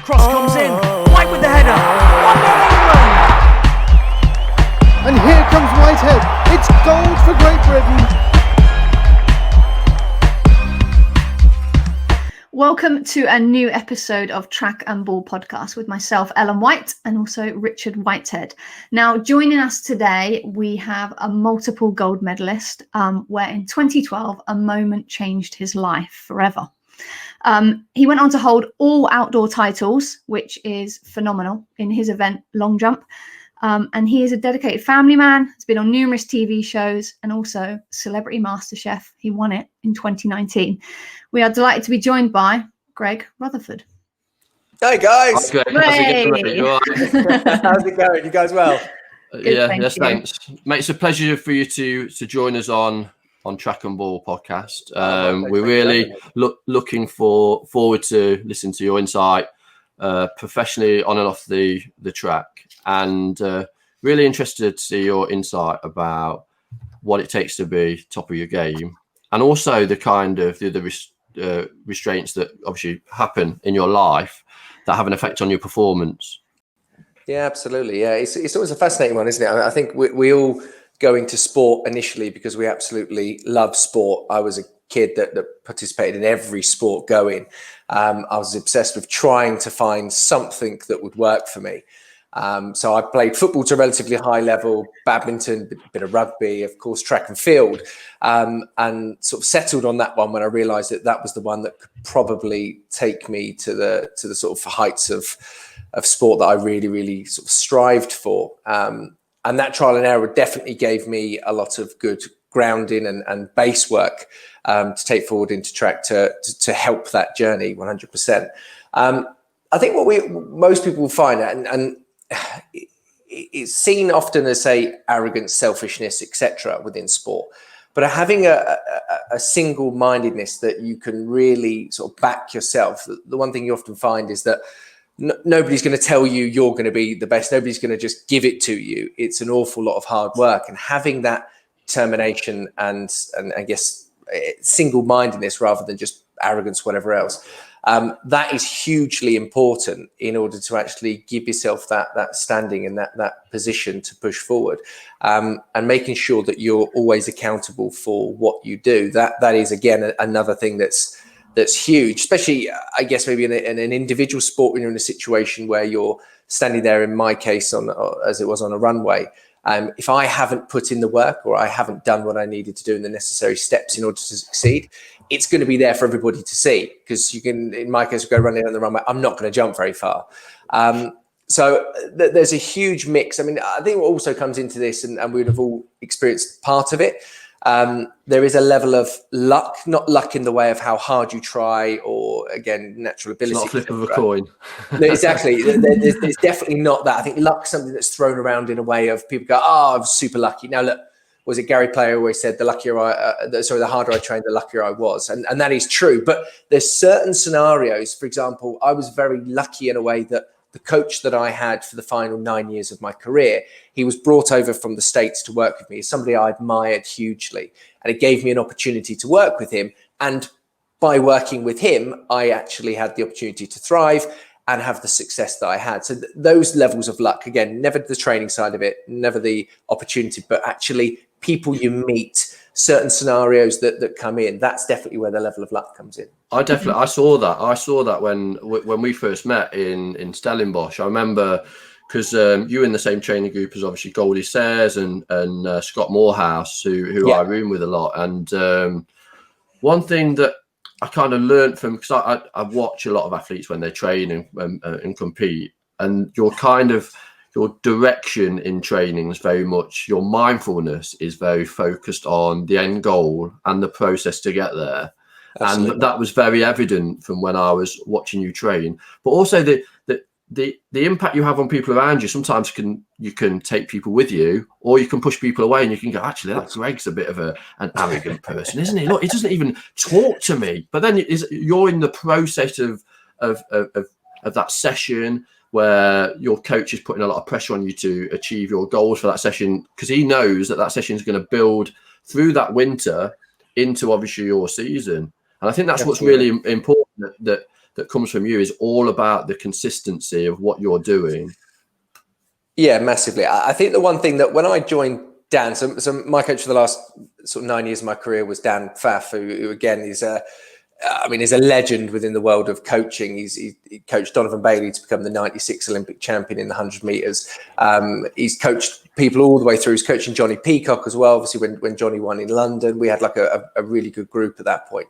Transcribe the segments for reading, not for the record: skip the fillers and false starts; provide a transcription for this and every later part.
cross comes in. White with the header. 1-0 England. And here comes Whitehead. It's gold for Great Britain. Welcome to a new episode of Track and Ball podcast with myself, Ellen White, and also Richard Whitehead. Now, joining us today, we have a multiple gold medalist, where in 2012, a moment changed his life forever. He went on to hold all outdoor titles, which is phenomenal in his event, long jump. And he is a dedicated family man. Has been on numerous TV shows and also Celebrity MasterChef. He won it in 2019. We are delighted to be joined by Greg Rutherford. Hey guys. Hi, Greg. How's it going? You guys well? Thanks. Mate, it's a pleasure for you to join us on Track and Ball podcast. We're really looking forward to listening to your insight professionally on and off the track, and really interested to see your insight about what it takes to be top of your game, and also the kind of the restraints that obviously happen in your life that have an effect on your performance. Yeah, absolutely. Yeah, it's always a fascinating one, isn't it? I think we all go into sport initially because we absolutely love sport. I was a kid that participated in every sport going. I was obsessed with trying to find something that would work for me. So I played football to a relatively high level, badminton, a bit of rugby, of course, track and field, and sort of settled on that one when I realised that was the one that could probably take me to the sort of heights of sport that I really, really sort of strived for. And that trial and error definitely gave me a lot of good grounding and base work to take forward into track to help that journey 100%. I think what most people will find, and it's seen often as, say, arrogance, selfishness, etc. within sport, but having a single-mindedness that you can really sort of back yourself. The one thing you often find is that nobody's going to tell you you're going to be the best. Nobody's going to just give it to you. It's an awful lot of hard work, and having that determination and I guess single-mindedness rather than just arrogance, whatever else. That is hugely important in order to actually give yourself that standing and that position to push forward, and making sure that you're always accountable for what you do. That is, again, another thing that's huge, especially, I guess, maybe in an individual sport when you're in a situation where you're standing there, in my case, as it was on a runway. If I haven't put in the work or I haven't done what I needed to do in the necessary steps in order to succeed, it's going to be there for everybody to see, because you can, in my case, go running on the runway. I'm not going to jump very far. So there's a huge mix. I mean, I think what also comes into this, and we would have all experienced part of it, there is a level of luck, not luck in the way of how hard you try or, again, natural ability. It's not a flip of a coin. No, exactly. There's definitely not that. I think luck's something that's thrown around in a way of people go, oh, I was super lucky. Now, look, was it Gary Player always said, the harder I trained, the luckier I was. And that is true. But there's certain scenarios, for example, I was very lucky in a way that the coach that I had for the final 9 years of my career, he was brought over from the States to work with me. He's somebody I admired hugely. And it gave me an opportunity to work with him. And by working with him, I actually had the opportunity to thrive and have the success that I had. So those levels of luck, again, never the training side of it, never the opportunity, but actually people you meet, certain scenarios that come in, that's definitely where the level of luck comes in. I saw that when we first met in Stellenbosch. I remember, because you were in the same training group as obviously Goldie Sayers and Scott Morehouse, who I room with a lot. And one thing that I kind of learned from, because I watch a lot of athletes when they train and compete, and your direction in training is very much, your mindfulness is very focused on the end goal and the process to get there. Absolutely. And that was very evident from when I was watching you train. But also the impact you have on people around you. Sometimes you can take people with you, or you can push people away, and you can go, actually, that Greg's a bit of an arrogant person, isn't he? Look, he doesn't even talk to me. But then you're in the process of that session where your coach is putting a lot of pressure on you to achieve your goals for that session, because he knows that session is going to build through that winter into obviously your season. And I think that's what's really important, that that comes from you is all about the consistency of what you're doing. Yeah, massively. I think the one thing that when I joined Dan, so my coach for the last sort of 9 years of my career was Dan Pfaff, who again is is a legend within the world of coaching. He coached Donovan Bailey to become the 96 Olympic champion in the 100 meters. He's coached people all the way through. He's coaching Johnny Peacock as well. Obviously, when Johnny won in London, we had like a really good group at that point.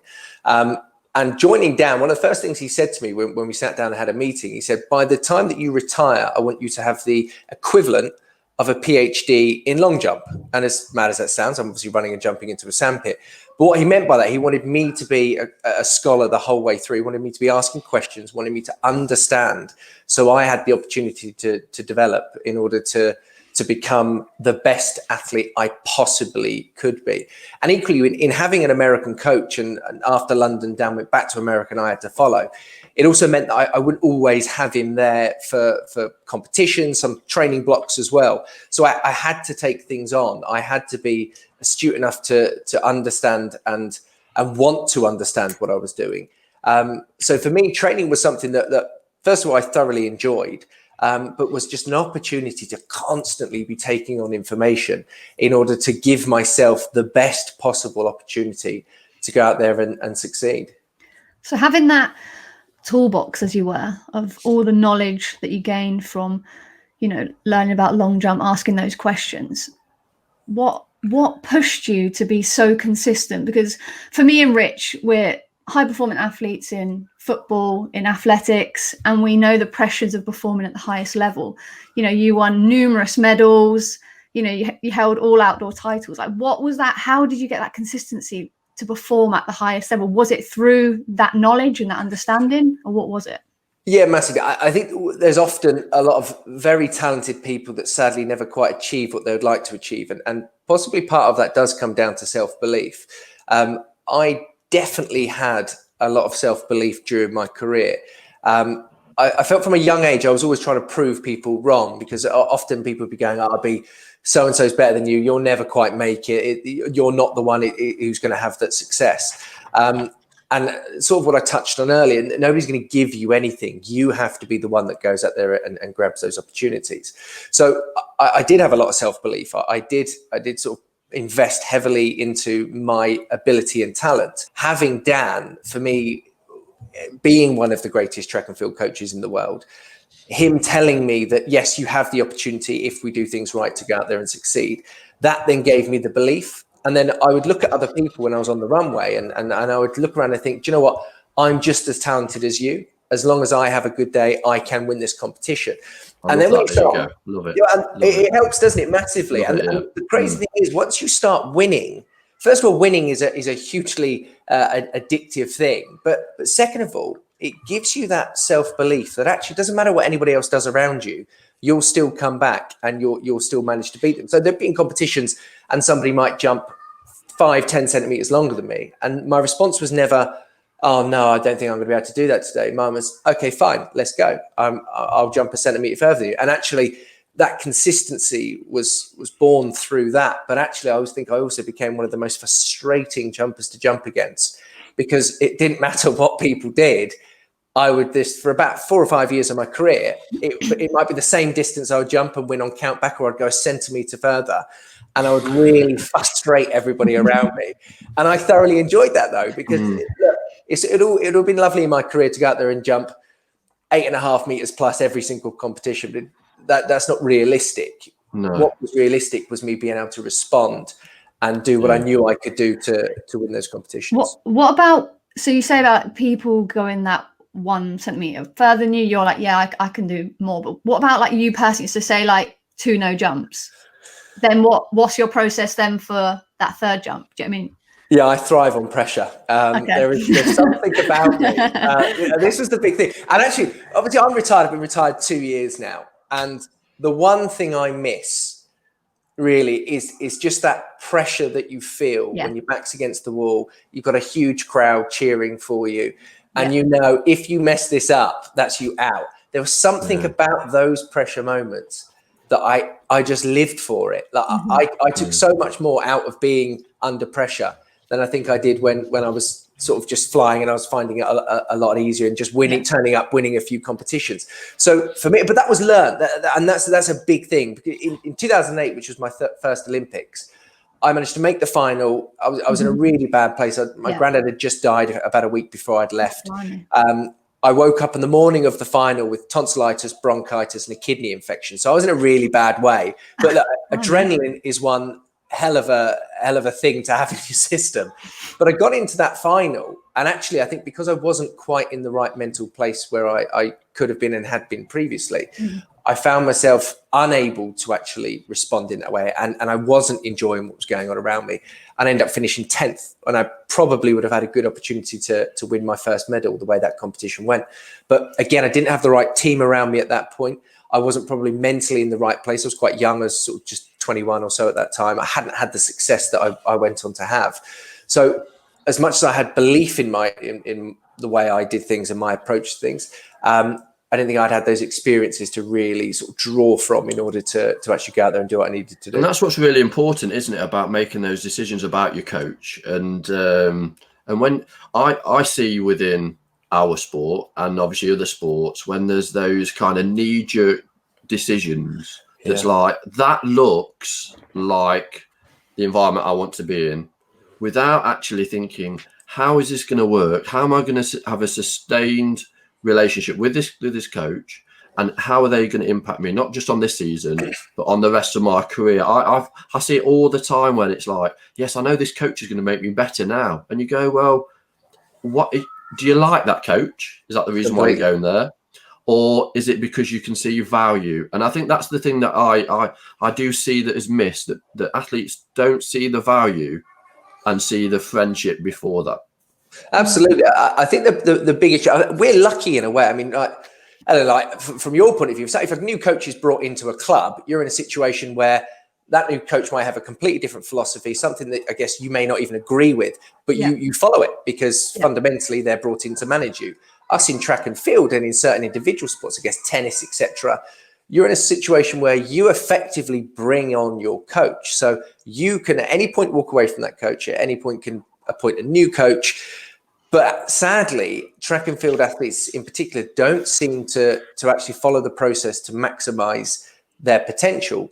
And joining Dan, one of the first things he said to me when we sat down and had a meeting, he said, by the time that you retire, I want you to have the equivalent of a PhD in long jump. And as mad as that sounds, I'm obviously running and jumping into a sandpit. But what he meant by that, he wanted me to be a scholar the whole way through. He wanted me to be asking questions, wanted me to understand. So I had the opportunity to develop in order to become the best athlete I possibly could be. And equally, in having an American coach, and after London, Dan went back to America and I had to follow, it also meant that I wouldn't always have him there for competition, some training blocks as well. So I had to take things on. I had to be astute enough to understand and want to understand what I was doing. So for me, training was something that first of all, I thoroughly enjoyed. But was just an opportunity to constantly be taking on information in order to give myself the best possible opportunity to go out there and succeed. So having that toolbox, as you were, of all the knowledge that you gained from, learning about long jump, asking those questions, what pushed you to be so consistent? Because for me and Rich, we're high performing athletes in football, in athletics, and we know the pressures of performing at the highest level. You won numerous medals, you held all outdoor titles. Like, what was that? How did you get that consistency to perform at the highest level? Was it through that knowledge and that understanding, or what was it? Yeah, massively. I think there's often a lot of very talented people that sadly never quite achieve what they would like to achieve. And possibly part of that does come down to self-belief. I definitely had a lot of self-belief during my career. I felt from a young age, I was always trying to prove people wrong, because often people would be going, I'll be so-and-so's better than you. You'll never quite make it. You're not the one who's going to have that success. And sort of what I touched on earlier, nobody's going to give you anything. You have to be the one that goes out there and grabs those opportunities. So I did have a lot of self-belief. I did sort of invest heavily into my ability and talent. Having Dan, for me, being one of the greatest track and field coaches in the world, him telling me that, yes, you have the opportunity if we do things right to go out there and succeed, that then gave me the belief. And then I would look at other people when I was on the runway and I would look around and think, do you know what? I'm just as talented as you. As long as I have a good day, I can win this competition. And then when you start, it helps, doesn't it? Massively. And the crazy thing is, once you start winning, first of all, winning is a hugely addictive thing. But second of all, it gives you that self-belief that actually doesn't matter what anybody else does around you, you'll still come back and you'll still manage to beat them. So there've been competitions and somebody might jump 5-10 centimeters longer than me. And my response was never, oh no, I don't think I'm going to be able to do that today. Mine was, okay, fine, let's go. I'll jump a centimeter further than you. And actually that consistency was born through that. But actually I always think I also became one of the most frustrating jumpers to jump against, because it didn't matter what people did. I would for about 4 or 5 years of my career, it might be the same distance I would jump and win on count back, or I'd go a centimeter further, and I would really frustrate everybody around me. And I thoroughly enjoyed that though, because it would have been lovely in my career to go out there and jump 8.5 meters plus every single competition, but that's not realistic. No. What was realistic was me being able to respond and do what I knew I could do to win those competitions. What about, so you say about people going that 1 centimeter further than you, you're like, yeah, I can do more. But what about like you personally? So say like 2 no jumps, then what's your process then for that third jump? Do you know what I mean? Yeah, I thrive on pressure. Okay. There's something about me. This was the big thing. And actually, obviously I'm retired. I've been retired 2 years now. And the one thing I miss really is just that pressure that you feel when your back's against the wall. You've got a huge crowd cheering for you. And you know, if you mess this up, that's you out. There was something about those pressure moments that I just lived for it. Like I took so much more out of being under pressure than I think I did when I was sort of just flying, and I was finding it a lot easier and just winning, turning up, winning a few competitions. So for me, but that was learned, and that's a big thing. In 2008, which was my first Olympics, I managed to make the final. I was in a really bad place. My granddad had just died about a week before I'd left. I woke up in the morning of the final with tonsillitis, bronchitis, and a kidney infection. So I was in a really bad way. But look, adrenaline is one hell of a thing to have in your system. But I got into that final, and actually, I think because I wasn't quite in the right mental place where I could have been and had been previously, I found myself unable to actually respond in that way, and I wasn't enjoying what was going on around me. And I ended up finishing 10th, and I probably would have had a good opportunity to win my first medal the way that competition went. But again, I didn't have the right team around me at that point. I wasn't probably mentally in the right place. I was quite young, I was sort of just 21 or so at that time. I hadn't had the success that I went on to have. So as much as I had belief in the way I did things and my approach to things, I didn't think I'd had those experiences to really sort of draw from in order to actually go out there and do what I needed to do. And that's what's really important, isn't it, about making those decisions about your coach. And when I see within our sport and obviously other sports, when there's those kind of knee-jerk decisions, that's like, that looks like the environment I want to be in, without actually thinking, how is this going to work? How am I going to have a sustained relationship with this coach, and how are they going to impact me, not just on this season but on the rest of my career? I see it all the time when it's like, yes, I know this coach is going to make me better now, and you go, well, what do you like that coach? Is that the reason why you're going there, or is it because you can see value? And I think that's the thing that I do see that is missed, that athletes don't see the value and see the friendship before that. Absolutely. I think the biggest, we're lucky in a way. I mean, like from your point of view, if a new coach is brought into a club, you're in a situation where that new coach might have a completely different philosophy, something that I guess you may not even agree with, but you follow it because fundamentally they're brought in to manage you. Us in track and field and in certain individual sports, I guess tennis, etc., you're in a situation where you effectively bring on your coach. So you can at any point walk away from that coach, at any point can appoint a new coach. But sadly, track and field athletes in particular don't seem to actually follow the process to maximize their potential.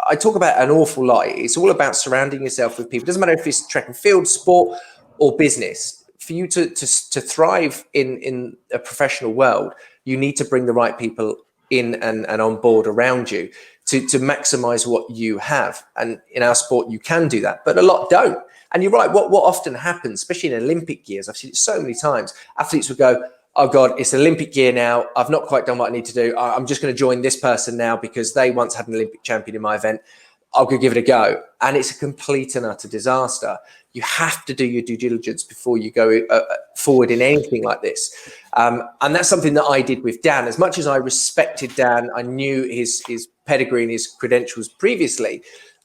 I talk about an awful lot. It's all about surrounding yourself with people. It doesn't matter if it's track and field, sport, or business. For you to thrive in a professional world, you need to bring the right people in and on board around you to maximize what you have. And in our sport, you can do that, but a lot don't. And you're right, what often happens, especially in Olympic years, I've seen it so many times, athletes would go, oh God, it's Olympic year now. I've not quite done what I need to do. I'm just going to join this person now because they once had an Olympic champion in my event. I'll go give it a go. And it's a complete and utter disaster. You have to do your due diligence before you go forward in anything like this. And that's something that I did with Dan. As much as I respected Dan, I knew his pedigree and his credentials previously.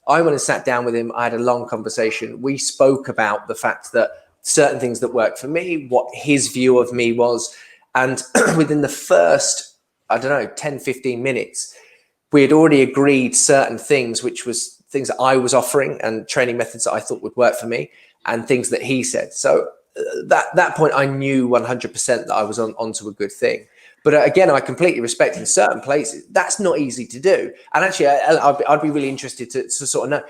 I went and sat down with him. I had a long conversation. We spoke about the fact that certain things that worked for me, what his view of me was. And within the first, 10, 15 minutes, we had already agreed certain things, which was things that I was offering and training methods that I thought would work for me and things that he said. So that point, I knew 100% that I was onto a good thing. But again, I completely respect in certain places, that's not easy to do. And actually, I'd be really interested to sort of know,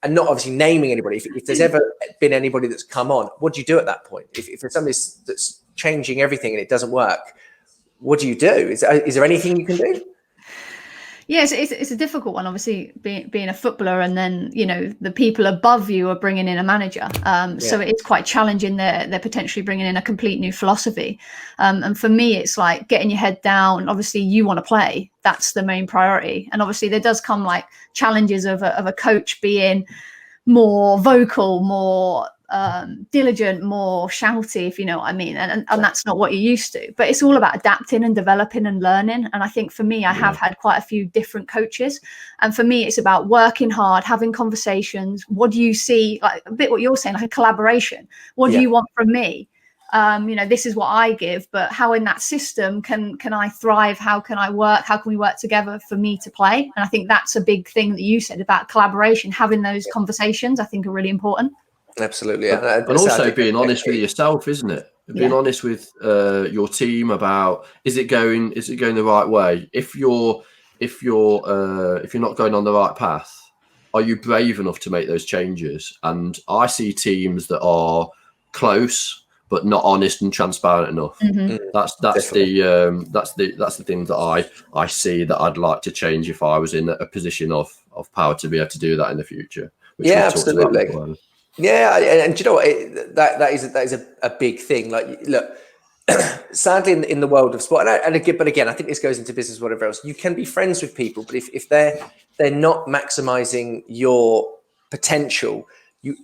and not obviously naming anybody. If there's ever been anybody that's come on, what do you do at that point? If there's somebody that's changing everything and it doesn't work, what do you do? Is there anything you can do? Yes, it's a difficult one, obviously, being a footballer, and then, the people above you are bringing in a manager. So it's quite challenging. They're potentially bringing in a complete new philosophy. And for me, it's like getting your head down. Obviously, you want to play. That's the main priority. And obviously, there does come like challenges of a coach being more vocal, more diligent, more shouty, if you know what I mean. And that's not what you're used to. But it's all about adapting and developing and learning. And I think for me, I have had quite a few different coaches. And for me, it's about working hard, having conversations. What do you see? Like a bit what you're saying, like a collaboration. What do you want from me? This is what I give, but how in that system can I thrive? How can I work? How can we work together for me to play? And I think that's a big thing that you said about collaboration, having those conversations, I think are really important. Absolutely. But also being honest with yourself, isn't it? Being honest with your team about is it going the right way? If you're not going on the right path, are you brave enough to make those changes? And I see teams that are close but not honest and transparent enough. That's the thing that I see that I'd like to change if I was in a position of power to be able to do that in the future. Which yeah, absolutely. Yeah, and do you know what? That is a big thing. Like, look, sadly, in the world of sport, but again, I think this goes into business, whatever else. You can be friends with people, but if they're not maximizing your potential,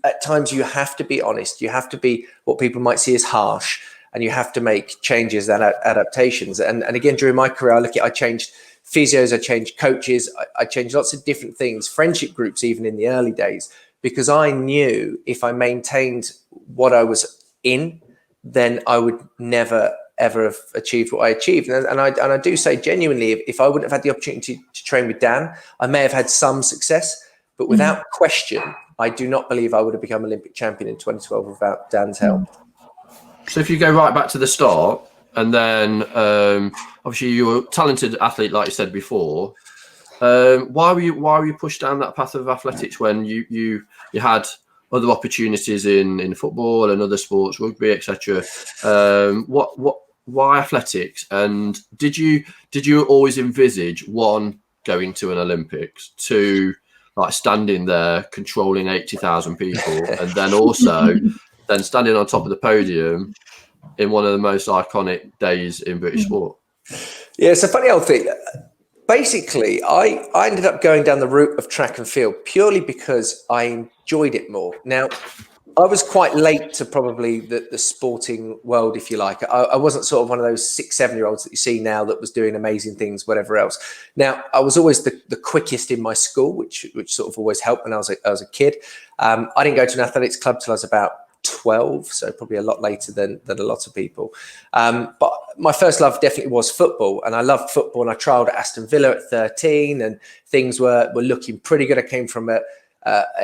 at times you have to be honest. You have to be what people might see as harsh, and you have to make changes and adaptations. And again, during my career, I changed physios, I changed coaches, I changed lots of different things, friendship groups, even in the early days. Because I knew if I maintained what I was in, then I would never, ever have achieved what I achieved. And I do say genuinely, if I wouldn't have had the opportunity to train with Dan, I may have had some success. But without question, I do not believe I would have become Olympic champion in 2012 without Dan's help. So if you go right back to the start, and then obviously you were a talented athlete, like you said before. Why were you pushed down that path of athletics when you had other opportunities in football and other sports, rugby, etc.? Why athletics? And did you always envisage, one, going to an Olympics, two, like standing there controlling 80,000 people, and then also then standing on top of the podium in one of the most iconic days in British sport? Yeah, it's a funny old thing. Basically, I ended up going down the route of track and field purely because I enjoyed it more. Now, I was quite late to probably the sporting world, if you like. I wasn't sort of one of those 6-7-year-olds that you see now that was doing amazing things, whatever else. Now, I was always the quickest in my school, which sort of always helped when I was a kid. I didn't go to an athletics club till I was about 12, so probably a lot later than a lot of people. But my first love definitely was football, and I loved football, and I trialled at Aston Villa at 13, and things were looking pretty good. I came from a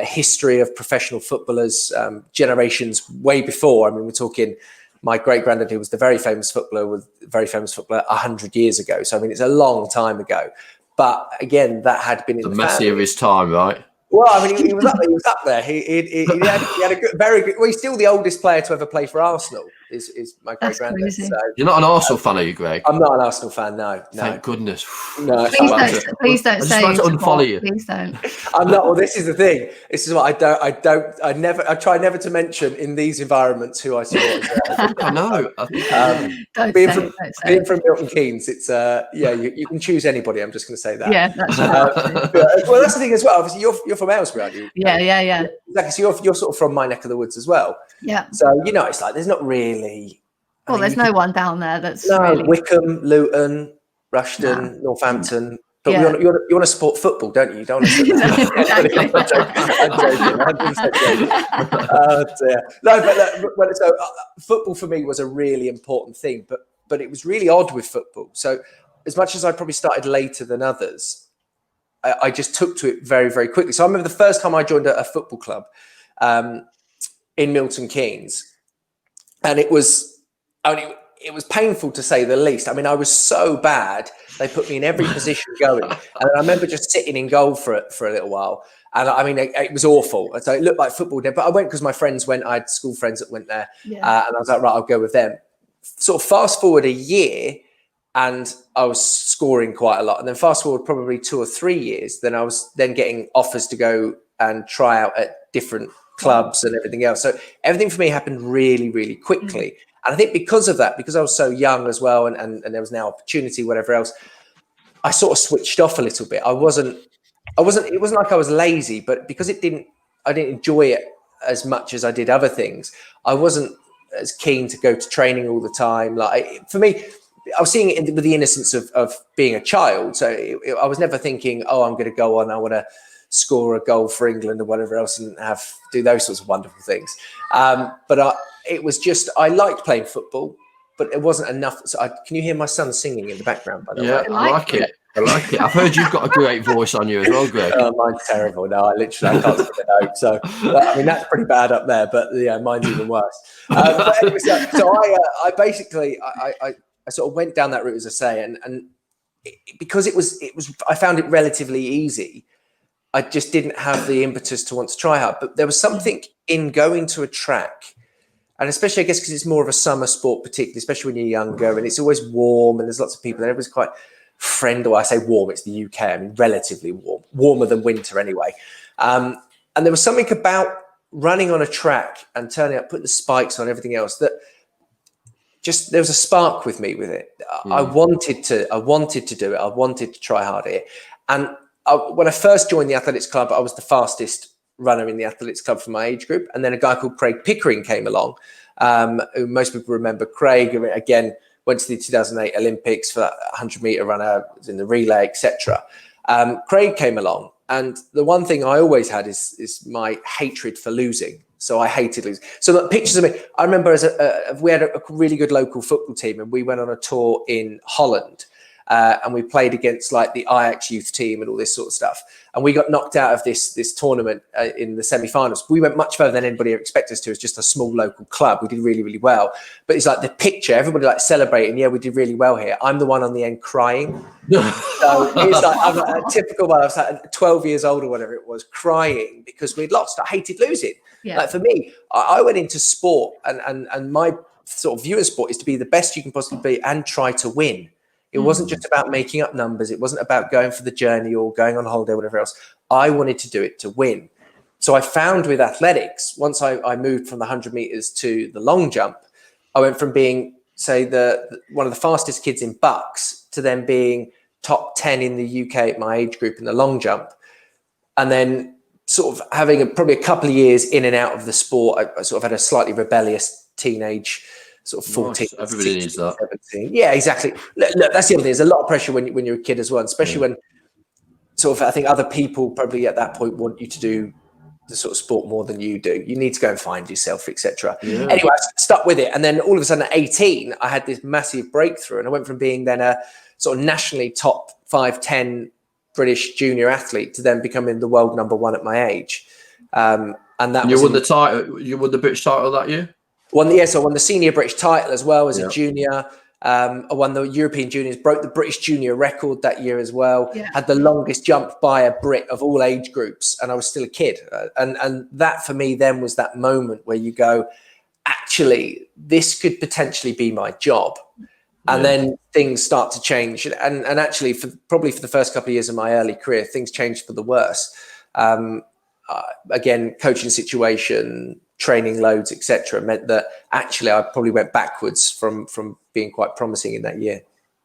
history of professional footballers, generations way before. I mean, we're talking my great-granddad, who was the very famous footballer, 100 years ago. So, I mean, it's a long time ago. But again, that had been in the Messi of his time, right? Well, I mean, he was up there. He was up there. He had a good, very good. Well, he's still the oldest player to ever play for Arsenal. Is my great granddad. So, you're not an Arsenal fan, are you, Greg? I'm not an Arsenal fan. No. Thank goodness. No. Please don't say. I'm just about to unfollow you. Please don't. I'm not. Well, this is the thing. This is what I try never to mention in these environments who I support. I know. Being from Milton Keynes, it's you can choose anybody. I'm just going to say that. Yeah, that's right. Well, that's the thing as well. Obviously, you're from Aylesbury, aren't you? Yeah. Exactly. So you're sort of from my neck of the woods as well. Yeah. So it's like there's not really. Well, there's no one down there that's Wickham, Luton, Rushden, Northampton. But you want to support football, don't you? You don't want to exactly. So football for me was a really important thing, but it was really odd with football. So as much as I probably started later than others, I just took to it very, very quickly. So I remember the first time I joined a football club in Milton Keynes, and it was painful to say the least. I mean, I was so bad. They put me in every position going. And I remember just sitting in goal for a little while. And I mean, it was awful. So it looked like football there. But I went because my friends went. I had school friends that went there. Yeah. And I was like, right, I'll go with them. Sort of fast forward a year, and I was scoring quite a lot. And then fast forward probably 2 or 3 years, then I was then getting offers to go and try out at different clubs and everything else. So everything for me happened really, really quickly. Mm-hmm. And I think because of that, because I was so young as well, and there was now opportunity, whatever else, I sort of switched off a little bit. It wasn't like I was lazy, but because I didn't enjoy it as much as I did other things, I wasn't as keen to go to training all the time. Like for me, I was seeing it with the innocence of being a child. So I was never thinking, oh, I'm going to go on, I want to score a goal for England or whatever else and do those sorts of wonderful things. But it was just, I liked playing football, but it wasn't enough. So can you hear my son singing in the background, by the way? I like it. I like it. I've heard you've got a great voice on you as well, Greg. Mine's terrible. No, I can't sing a note. So, I mean, that's pretty bad up there, but yeah, mine's even worse. But anyway, I basically, I sort of went down that route, as I say, and because it was, I found it relatively easy. I just didn't have the impetus to want to try hard, but there was something in going to a track, and especially, I guess, because it's more of a summer sport, particularly, especially when you're younger, and it's always warm, and there's lots of people, and everyone's quite friendly. I say warm, it's the UK. I mean, relatively warm, warmer than winter anyway. And there was something about running on a track and turning up, putting the spikes on, everything else, that just, there was a spark with me with it. I wanted to do it. I wanted to try hard at it. And when I first joined the athletics club, I was the fastest runner in the athletics club for my age group. And then a guy called Craig Pickering came along, who most people remember. Craig, again, went to the 2008 Olympics for that 100-meter runner, was in the relay, etc. Craig came along, and the one thing I always had is my hatred for losing. So I hated losing. So the pictures of me, I remember we had a really good local football team, and we went on a tour in Holland. And we played against like the Ajax youth team and all this sort of stuff. And we got knocked out of this tournament in the semi-finals. We went much further than anybody ever expected us to. It's just a small local club. We did really, really well. But it's like the picture, everybody like celebrating. Yeah, we did really well here. I'm the one on the end crying. So it's like I'm a typical one. I was like 12 years old or whatever it was, crying because we'd lost. I hated losing. Yeah. Like for me, I went into sport and my sort of view of sport is to be the best you can possibly be and try to win. It wasn't just about making up numbers. It wasn't about going for the journey or going on holiday or whatever else. I wanted to do it to win. So I found with athletics, once I moved from the 100 meters to the long jump, I went from being, say, one of the fastest kids in bucks to then being top 10 in the UK at my age group in the long jump. And then sort of having probably a couple of years in and out of the sport, I sort of had a slightly rebellious teenage sort of 14, nice. Everybody 16, needs that. 17. Yeah, exactly. Look, that's the other thing. There's a lot of pressure when you're a kid as well, especially when sort of I think other people probably at that point want you to do the sort of sport more than you do. You need to go and find yourself, etc. Yeah. Anyway, I stuck with it, and then all of a sudden at 18, I had this massive breakthrough, and I went from being then a sort of nationally top 5'10" British junior athlete to then becoming the world #1 at my age. And that you won the title. You won the British title that year. So I won the senior British title as well as a junior. I won the European juniors, broke the British junior record that year as well. Yeah. Had the longest jump by a Brit of all age groups, and I was still a kid. And that for me then was that moment where you go, actually, this could potentially be my job. And then things start to change. And actually, probably for the first couple of years of my early career, things changed for the worse. Again, coaching situation, training loads, etc., meant that actually I probably went backwards from being quite promising in that year.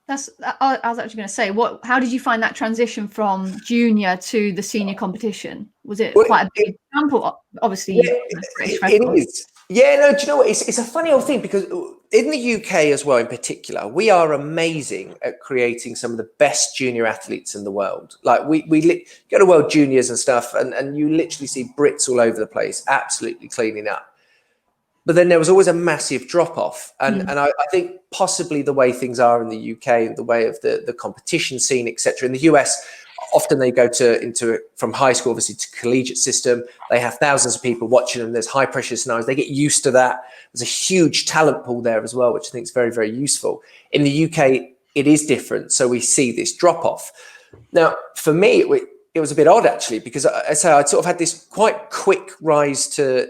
I was actually going to say, how did you find that transition from junior to the senior competition? Was it quite a big jump? Obviously, it is. Yeah, no, do you know what? It's a funny old thing because in the UK as well, in particular, we are amazing at creating some of the best junior athletes in the world. Like we go to World Juniors and stuff, and you literally see Brits all over the place, absolutely cleaning up. But then there was always a massive drop off, and I think possibly the way things are in the UK, the way of the competition scene, etc. In the US, often they go from high school, obviously, to collegiate system. They have thousands of people watching them. There's high pressure scenarios. They get used to that. There's a huge talent pool there as well, which I think is very, very useful. In the UK, it is different. So we see this drop off. Now, for me, it was a bit odd, actually, because I sort of had this quite quick rise to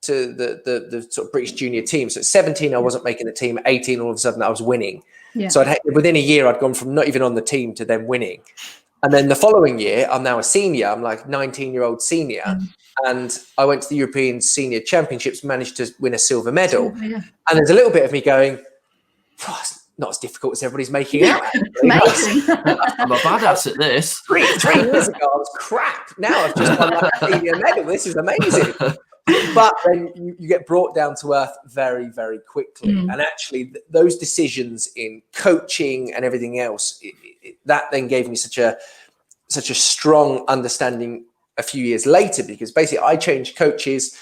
the sort of British junior team. So at 17, I wasn't making the team. At 18, all of a sudden, I was winning. Yeah. So within a year, I'd gone from not even on the team to then winning. And then the following year, I'm now a senior. I'm like 19-year-old senior. And I went to the European Senior Championships, managed to win a silver medal. Yeah. And there's a little bit of me going, it's not as difficult as everybody's making out. Amazing. I'm a badass at this. 3 years ago, I was crap. Now I've just won that senior medal. This is amazing. But then you get brought down to earth very, very quickly. And actually, those decisions in coaching and everything else, that then gave me such a strong understanding a few years later, because basically I changed coaches.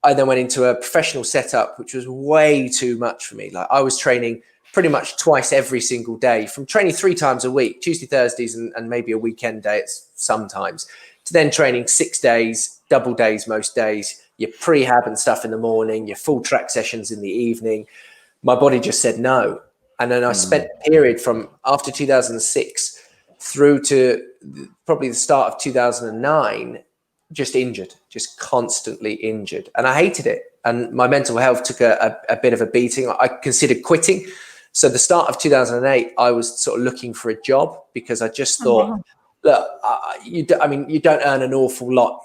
I then went into a professional setup, which was way too much for me. Like I was training pretty much twice every single day, from training 3 times a week, Tuesday, Thursdays, and maybe a weekend day sometimes, to then training 6 days, double days most days, your prehab and stuff in the morning, your full track sessions in the evening. My body just said no. And then I spent a period from after 2006 through to probably the start of 2009, just injured, just constantly injured. And I hated it. And my mental health took a bit of a beating. I considered quitting. So the start of 2008, I was sort of looking for a job because I just thought, look, you don't earn an awful lot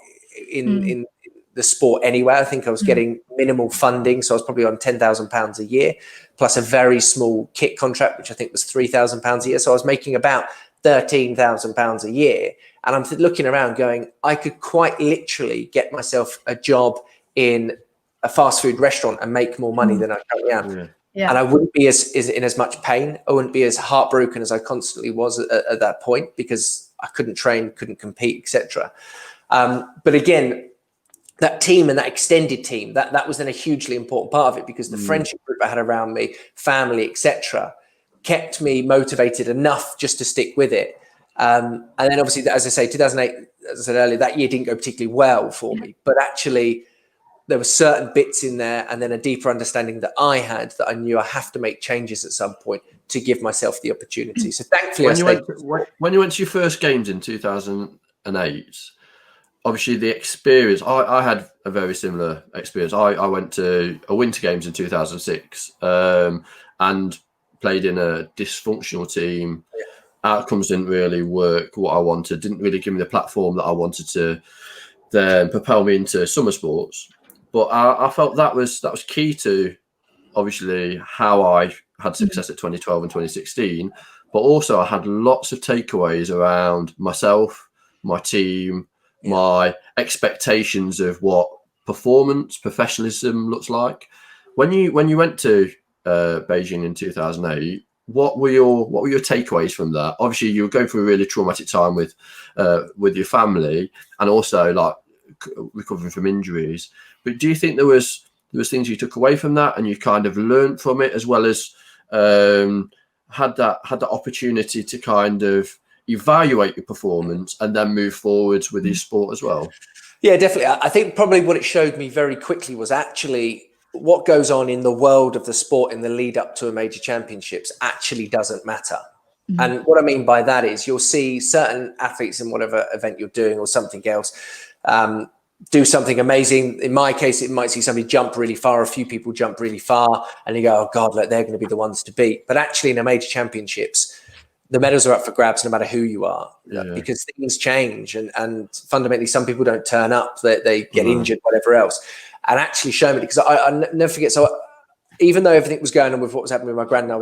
in the sport anyway. I think I was getting minimal funding. So I was probably on £10,000 a year, plus a very small kit contract, which I think was £3,000 a year. So I was making about £13,000 a year. And I'm looking around going, I could quite literally get myself a job in a fast food restaurant and make more money than I currently am. Yeah. And I wouldn't be in as much pain. I wouldn't be as heartbroken as I constantly was at that point, because I couldn't train, couldn't compete, etc. But again, that team and that extended team, that was then a hugely important part of it, because the friendship group I had around me, family, etc., kept me motivated enough just to stick with it. And then obviously, as I say, 2008, as I said earlier, that year didn't go particularly well for me, but actually there were certain bits in there, and then a deeper understanding that I had, that I knew I have to make changes at some point to give myself the opportunity. So thankfully, when you went to your first games in 2008, obviously the experience, I had a very similar experience. I went to a winter games in 2006 and played in a dysfunctional team. Outcomes didn't really work what I wanted, didn't really give me the platform that I wanted to then propel me into summer sports. But I felt that was key to obviously how I had success at 2012 and 2016. But also I had lots of takeaways around myself, my team, my expectations of what performance, professionalism looks like. When you went to Beijing in 2008, what were your takeaways from that? Obviously, you were going through a really traumatic time with your family, and also like recovering from injuries. But do you think there was things you took away from that, and you kind of learned from it, as well as had that opportunity to kind of evaluate your performance and then move forwards with your sport as well? Yeah, definitely. I think probably what it showed me very quickly was actually what goes on in the world of the sport in the lead up to a major championships actually doesn't matter. And what I mean by that is you'll see certain athletes in whatever event you're doing or something else do something amazing. In my case, it might see somebody jump really far, a few people jump really far, and you go, oh God, look, they're going to be the ones to beat. But actually in a major championships, the medals are up for grabs no matter who you are, because things change. And fundamentally, some people don't turn up, they get injured, whatever else. And actually show me, because I never forget. So even though everything was going on with what was happening with my granddad, I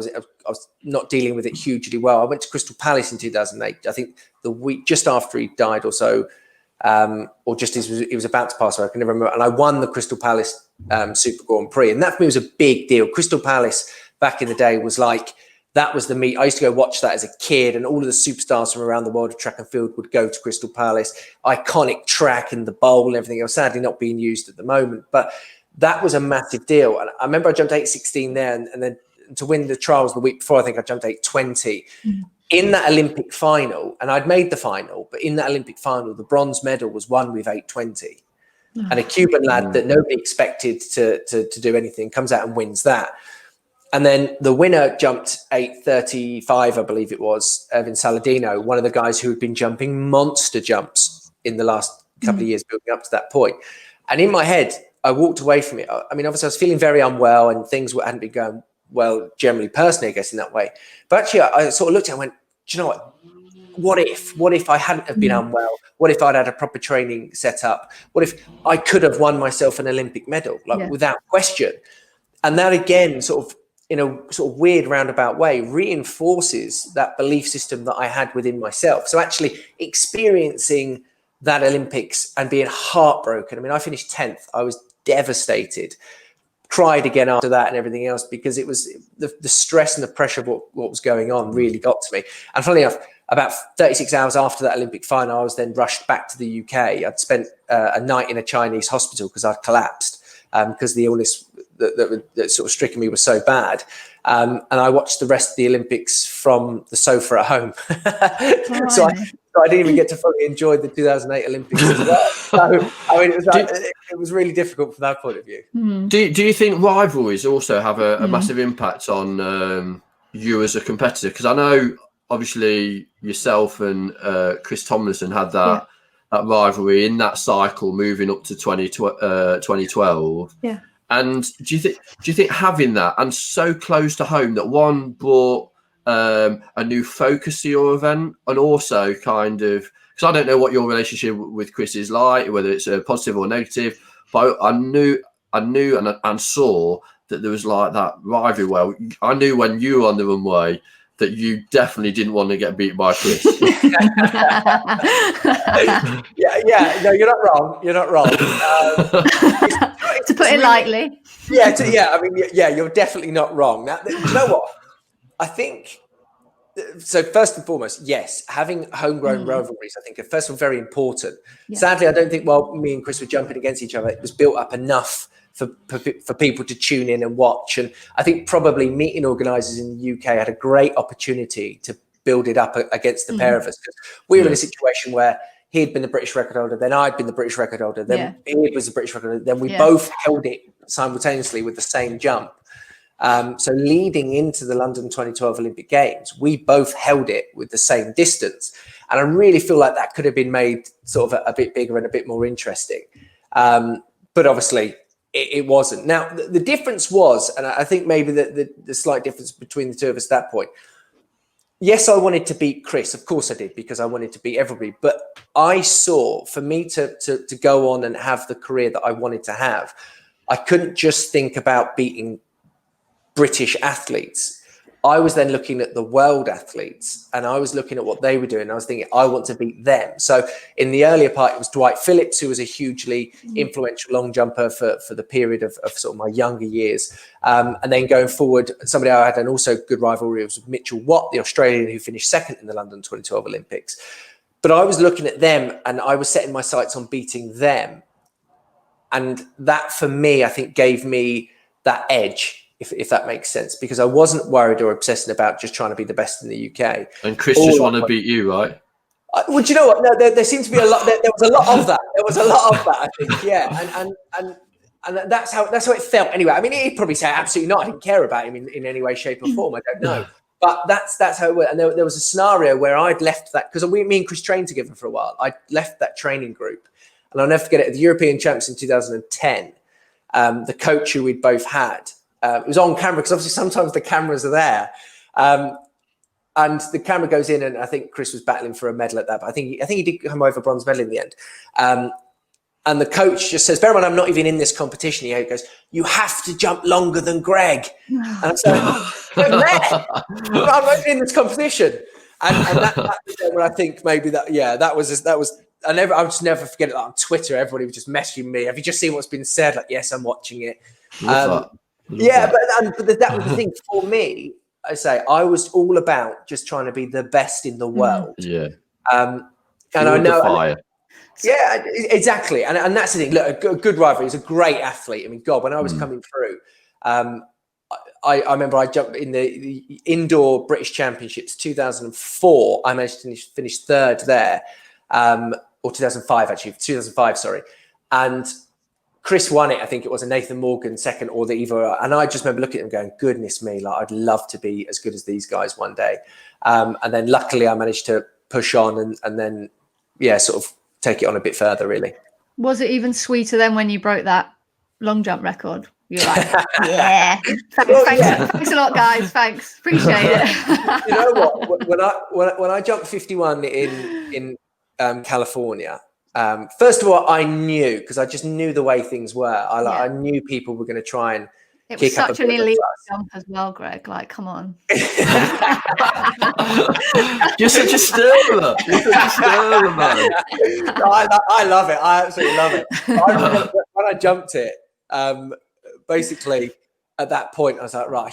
was not dealing with it hugely well. I went to Crystal Palace in 2008. I think the week just after he died or so, or just as he was about to pass away, I can never remember. And I won the Crystal Palace Super Grand Prix. And that for me was a big deal. Crystal Palace back in the day was like, that was the meet. I used to go watch that as a kid, and all of the superstars from around the world of track and field would go to Crystal Palace. Iconic track and the bowl and everything else, sadly not being used at the moment. But that was a massive deal. And I remember I jumped 8:16 there, and then to win the trials the week before, I think I jumped 8:20. In that Olympic final, and I'd made the final, but in that Olympic final, the bronze medal was won with 8:20. And a Cuban lad that nobody expected to do anything comes out and wins that. And then the winner jumped 8:35, I believe it was, Ervin Saladino, one of the guys who had been jumping monster jumps in the last couple of years building up to that point. And in my head, I walked away from it. I mean, obviously I was feeling very unwell and things hadn't been going well generally, personally, I guess, in that way. But actually I sort of looked at it and went, do you know what? What if I hadn't have been unwell? What if I'd had a proper training set up? What if I could have won myself an Olympic medal, without question? And that again, sort of, in a sort of weird roundabout way, reinforces that belief system that I had within myself. So actually experiencing that Olympics and being heartbroken. I mean, I finished 10th. I was devastated, cried again after that and everything else, because it was the stress and the pressure of what was going on really got to me. And funnily enough, about 36 hours after that Olympic final, I was then rushed back to the UK. I'd spent a night in a Chinese hospital because I'd collapsed, because the illness that sort of stricken me was so bad. And I watched the rest of the Olympics from the sofa at home. So I didn't even get to fully enjoy the 2008 Olympics as well. So, I mean, it was really difficult from that point of view. Do you think rivalries also have a massive impact on you as a competitor? Because I know, obviously, yourself and Chris Tomlinson had that rivalry in that cycle moving up to 2012. Yeah. And do you think having that and so close to home that one brought a new focus to your event, and also kind of, because I don't know what your relationship with Chris is like, whether it's a positive or negative, but I knew and saw that there was like that rivalry. Well, I knew when you were on the runway that you definitely didn't want to get beat by Chris. Yeah. No, you're not wrong. To put it lightly. I mean, you're definitely not wrong. Now, you know what? I think, so first and foremost, yes, having homegrown rivalries, I think, are first of all very important. Yeah. Sadly, I don't think while me and Chris were jumping against each other, it was built up enough for people to tune in and watch. And I think probably meeting organisers in the UK had a great opportunity to build it up against the pair of us. Because we were in a situation where he'd been the British record holder, then I'd been the British record holder, then he was the British record holder, then we both held it simultaneously with the same jump. So leading into the London 2012 Olympic Games, we both held it with the same distance. And I really feel like that could have been made sort of a bit bigger and a bit more interesting. But obviously it wasn't. Now, the difference was, and I think maybe the slight difference between the two of us at that point, yes, I wanted to beat Chris. Of course I did, because I wanted to beat everybody. But I saw, for me to go on and have the career that I wanted to have, I couldn't just think about beating British athletes. I was then looking at the world athletes, and I was looking at what they were doing. I was thinking, I want to beat them. So in the earlier part, it was Dwight Phillips, who was a hugely influential long jumper for the period of sort of my younger years. And then going forward, somebody I had an also good rivalry was with Mitchell Watt, the Australian who finished second in the London 2012 Olympics. But I was looking at them and I was setting my sights on beating them. And that, for me, I think gave me that edge, if that makes sense, because I wasn't worried or obsessing about just trying to be the best in the UK. And Chris just wanted to beat you, right? Well, do you know what? No, there seemed to be a lot. There was a lot of that. There was a lot of that, I think. Yeah, and that's how it felt. Anyway, I mean, he'd probably say absolutely not. I didn't care about him in any way, shape, or form. I don't know, but that's how it went. And there was a scenario where I'd left that, because me and Chris trained together for a while. I left that training group, and I'll never forget it. At the European Champs in 2010, the coach who we'd both had. It was on camera, because obviously sometimes the cameras are there, and the camera goes in, and I think Chris was battling for a medal at that. But I think he did come over bronze medal in the end. And the coach just says, "Bear in mind, I'm not even in this competition." He goes, "You have to jump longer than Greg." And I'm saying, "I'm not even in this competition." And that was when I think maybe that was. I'll just never forget it. Like, on Twitter, everybody was just messaging me. Have you just seen what's been said? Like, yes, I'm watching it. But that was the thing for me. I say I was all about just trying to be the best in the world. And I know. Yeah, exactly. And that's the thing. Look, a good rivalry. He's a great athlete. I mean, God, when I was coming through, I remember I jumped in the indoor British Championships 2004. I managed to finish third there, or 2005 actually. 2005, sorry, and Chris won it, I think it was, a Nathan Morgan second, or the either. And I just remember looking at him going, goodness me, like I'd love to be as good as these guys one day. And then luckily I managed to push on and then, sort of take it on a bit further, really. Was it even sweeter then when you broke that long jump record? You're like, yeah. Thanks a lot, guys. Thanks. Appreciate it. You know what? When I jumped 51 in California, first of all, I knew, because I just knew the way things were. I knew people were going to try and it was such an elite jump as well, Greg. Like, come on. You're such a stirrer. Man. I love it. I absolutely love it. I remember when I jumped it, basically at that point, I was like, right,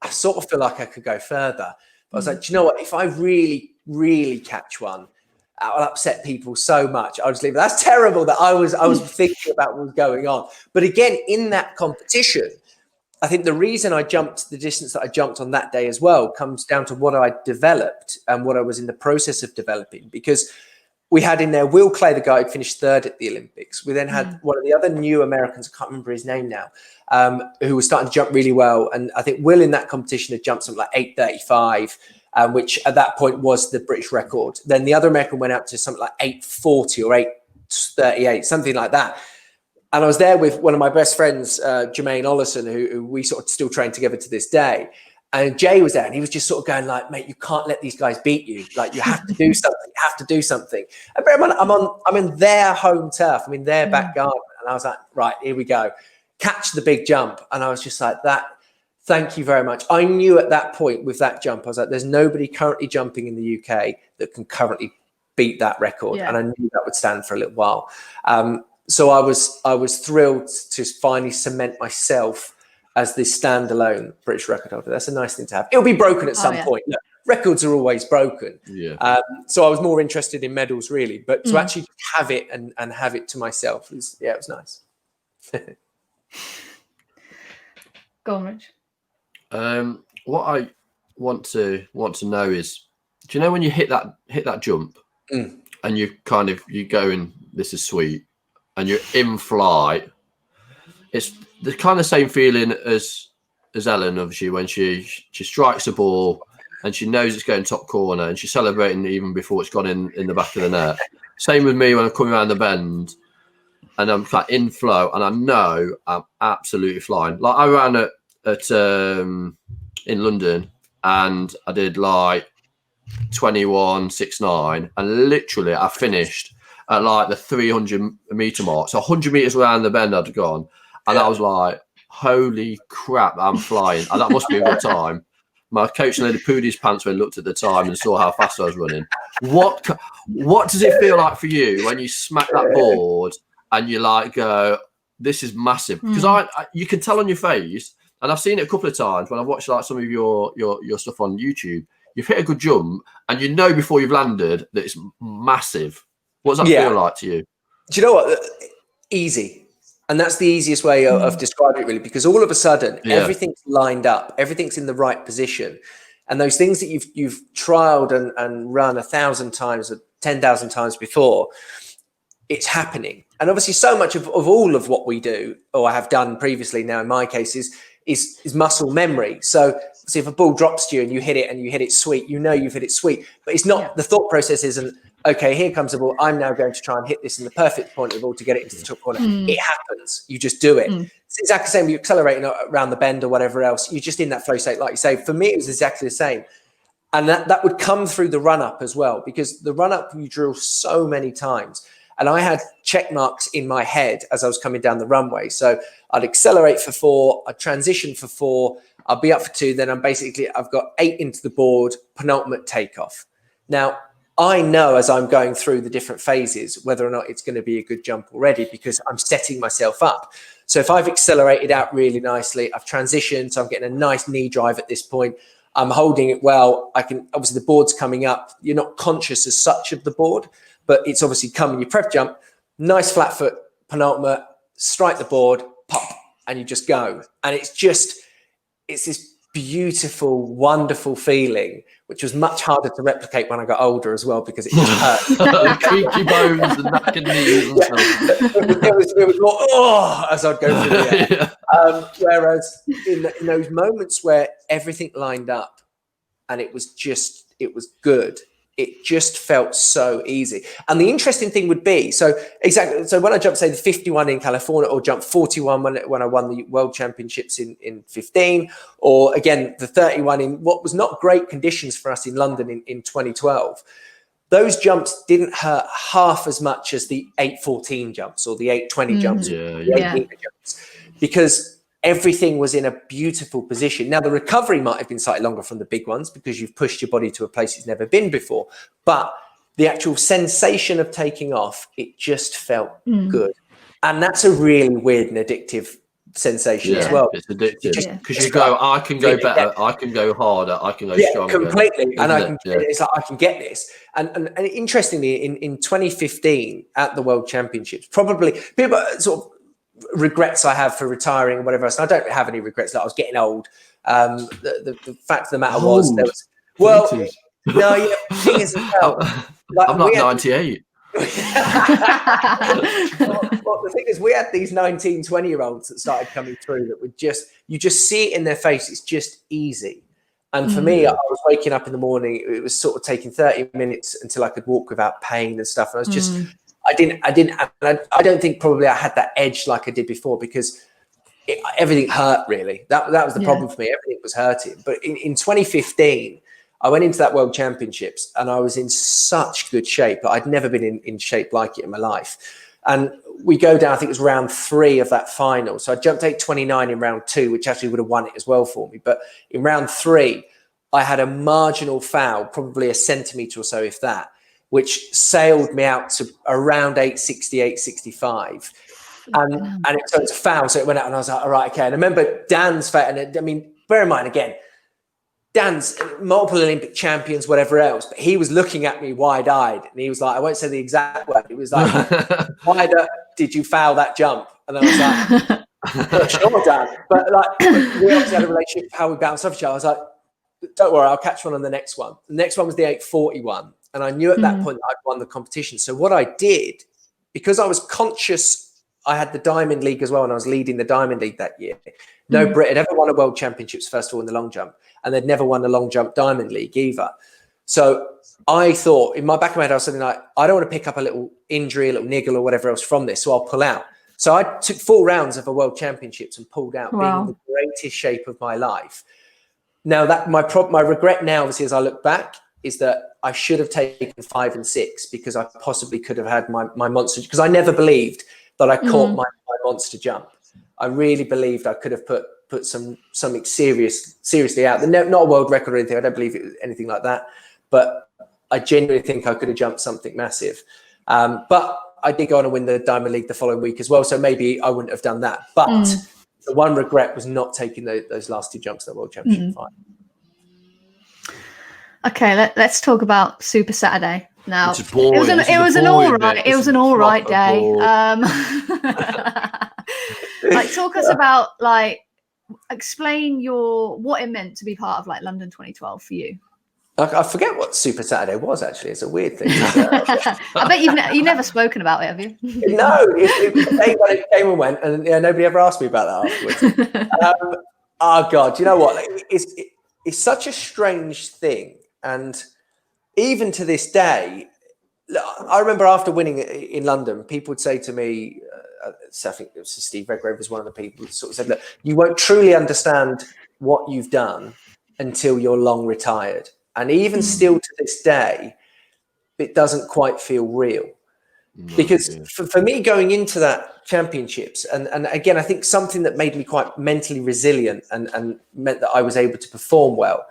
I sort of feel like I could go further. But I was like, do you know what? If I really, really catch one, I'll upset people so much. I'll just leave it. That's terrible that I was thinking about what was going on. But again, in that competition, I think the reason I jumped the distance that I jumped on that day as well comes down to what I developed and what I was in the process of developing, because we had in there Will Clay, the guy who finished third at the Olympics. We then had one of the other new Americans, I can't remember his name now, who was starting to jump really well. And I think Will in that competition had jumped something like 8:35, which at that point was the British record. Then the other American went out to something like 8:40 or 8:38, something like that. And I was there with one of my best friends, Jermaine Ollison, who we sort of still train together to this day. And Jay was there, and he was just sort of going like, "Mate, you can't let these guys beat you. Like, you have to do something. You have to do something." And bear in mind, I'm in their home turf. I'm in their back garden, and I was like, "Right, here we go. Catch the big jump." And I was just like, "That. Thank you very much." I knew at that point with that jump, I was like, "There's nobody currently jumping in the UK that can currently beat that record," and I knew that would stand for a little while. So I was thrilled to finally cement myself as this standalone British record holder. That's a nice thing to have. It'll be broken at some point. Look, records are always broken. So I was more interested in medals, really, but to actually have it and have it to myself was, it was nice. Go on, Rich. What I want to know is, do you know when you hit that jump and you go and this is sweet, and you're in flight? It's the kind of same feeling as Ellen, obviously, when she strikes the ball and she knows it's going top corner and she's celebrating even before it's gone in the back of the net. Same with me when I'm coming around the bend and I'm like in flow and I know I'm absolutely flying. Like I ran at in London and I did like 21.69 and literally I finished at like the 300 meter mark. So 100 meters around the bend I'd gone. And I was like, holy crap, I'm flying. And that must be a good time. My coach nearly pooed his pants when he looked at the time and saw how fast I was running. What does it feel like for you when you smack that board and you like go, this is massive? Because you can tell on your face, and I've seen it a couple of times when I've watched like some of your stuff on YouTube. You've hit a good jump and you know before you've landed that it's massive. What does that feel like to you? Do you know what? Easy. And that's the easiest way of describing it, really, because all of a sudden, everything's lined up, everything's in the right position. And those things that you've trialed and run 1,000 times or 10,000 times before, it's happening. And obviously so much of all of what we do, or I have done previously now in my case, is muscle memory. So if a ball drops to you and you hit it sweet, you know you've hit it sweet. But it's not, the thought process isn't, okay, here comes the ball. I'm now going to try and hit this in the perfect point of the ball to get it into the top corner. It happens. You just do it. It's exactly the same. You're accelerating around the bend or whatever else. You're just in that flow state, like you say. For me, it was exactly the same. And that would come through the run-up as well, because the run-up you drill so many times. And I had check marks in my head as I was coming down the runway. So I'd accelerate for 4, I'd transition for 4, I'll be up for 2, then I've got 8 into the board, penultimate takeoff. Now, I know as I'm going through the different phases whether or not it's going to be a good jump already, because I'm setting myself up. So if I've accelerated out really nicely, I've transitioned, so I'm getting a nice knee drive at this point, I'm holding it well, I can, obviously the board's coming up, you're not conscious as such of the board, but it's obviously coming, you prep jump, nice flat foot, penultimate, strike the board, pop, and you just go. And it's this beautiful, wonderful feeling, which was much harder to replicate when I got older as well, because it just hurt. Creaky bones and knackered knees and stuff. It was more, as I'd go through the air. Whereas in those moments where everything lined up and it was good, it just felt so easy. And the interesting thing would be, so when I jumped, say, the 51 in California, or jumped 41 when I won the World Championships in 15, or again, the 31 in what was not great conditions for us in London in 2012, those jumps didn't hurt half as much as the 8:14 jumps or the 8:20 jumps, or the 8 meter jumps, because everything was in a beautiful position. Now, the recovery might have been slightly longer from the big ones because you've pushed your body to a place it's never been before. But the actual sensation of taking off, it just felt good. And that's a really weird and addictive sensation as well. It's addictive because you go, I can go better, I can go harder, I can go stronger. Completely. And it's like, I can get this. And interestingly, in 2015 at the World Championships, probably people sort of regrets I have for retiring and whatever else. And I don't have any regrets. Like I was getting old. The fact of the matter was, there was no. Yeah, the thing is, as well, like, I'm like 98. Well, the thing is, we had these 19, 20-year-olds that started coming through that would you just see it in their face. It's just easy. And for me, I was waking up in the morning. It was sort of taking 30 minutes until I could walk without pain and stuff. And I was just, I don't think probably I had that edge like I did before, because everything hurt really. That was the problem for me. Everything was hurting. But in 2015, I went into that World Championships and I was in such good shape. I'd never been in shape like it in my life. And we go down, I think it was round 3 of that final. So I jumped 8:29 in round 2, which actually would have won it as well for me. But in round 3, I had a marginal foul, probably a centimetre or so, if that, which sailed me out to around 8:60, 8:65. And so it's a foul. So it went out and I was like, all right, okay. And I remember Dan's foul. And I mean, bear in mind, again, Dan's multiple Olympic champions, whatever else, but he was looking at me wide-eyed, and he was like, I won't say the exact word. He was like, why did you foul that jump? And I was like, sure, Dan. But like, we obviously had a relationship, how we bounced off each other. I was like, don't worry, I'll catch one on the next one. The next one was the 8:41. And I knew at that point that I'd won the competition. So what I did, because I was conscious, I had the Diamond League as well, and I was leading the Diamond League that year. No Brit had ever won a World Championships, first of all, in the long jump. And they'd never won the long jump Diamond League either. So I thought, in my back of my head, I was something like, I don't want to pick up a little injury, a little niggle or whatever else from this, so I'll pull out. So I took 4 rounds of a World Championships and pulled out, being in the greatest shape of my life. Now, that my regret now, obviously, as I look back, is that I should have taken 5 and 6, because I possibly could have had my monster, because I never believed that I caught my monster jump. I really believed I could have put something seriously out. Not a world record or anything. I don't believe it was anything like that. But I genuinely think I could have jumped something massive. But I did go on and win the Diamond League the following week as well. So maybe I wouldn't have done that. But the one regret was not taking those last 2 jumps at the World Championship final. Okay, let's talk about Super Saturday. Now, it was an all right day. Like, talk us about, like, explain what it meant to be part of like London 2012 for you. I forget what Super Saturday was, actually. It's a weird thing. I bet you've never spoken about it, have you? No, it was the day when it came and went, and nobody ever asked me about that afterwards. Oh God, you know what? It's such a strange thing, and even to this day, I remember after winning in London, people would say to me, I think it was Steve Redgrave was one of the people who sort of said, look, you won't truly understand what you've done until you're long retired. And even still to this day, it doesn't quite feel real. Because for me, going into that championships, and again, I think something that made me quite mentally resilient and meant that I was able to perform well,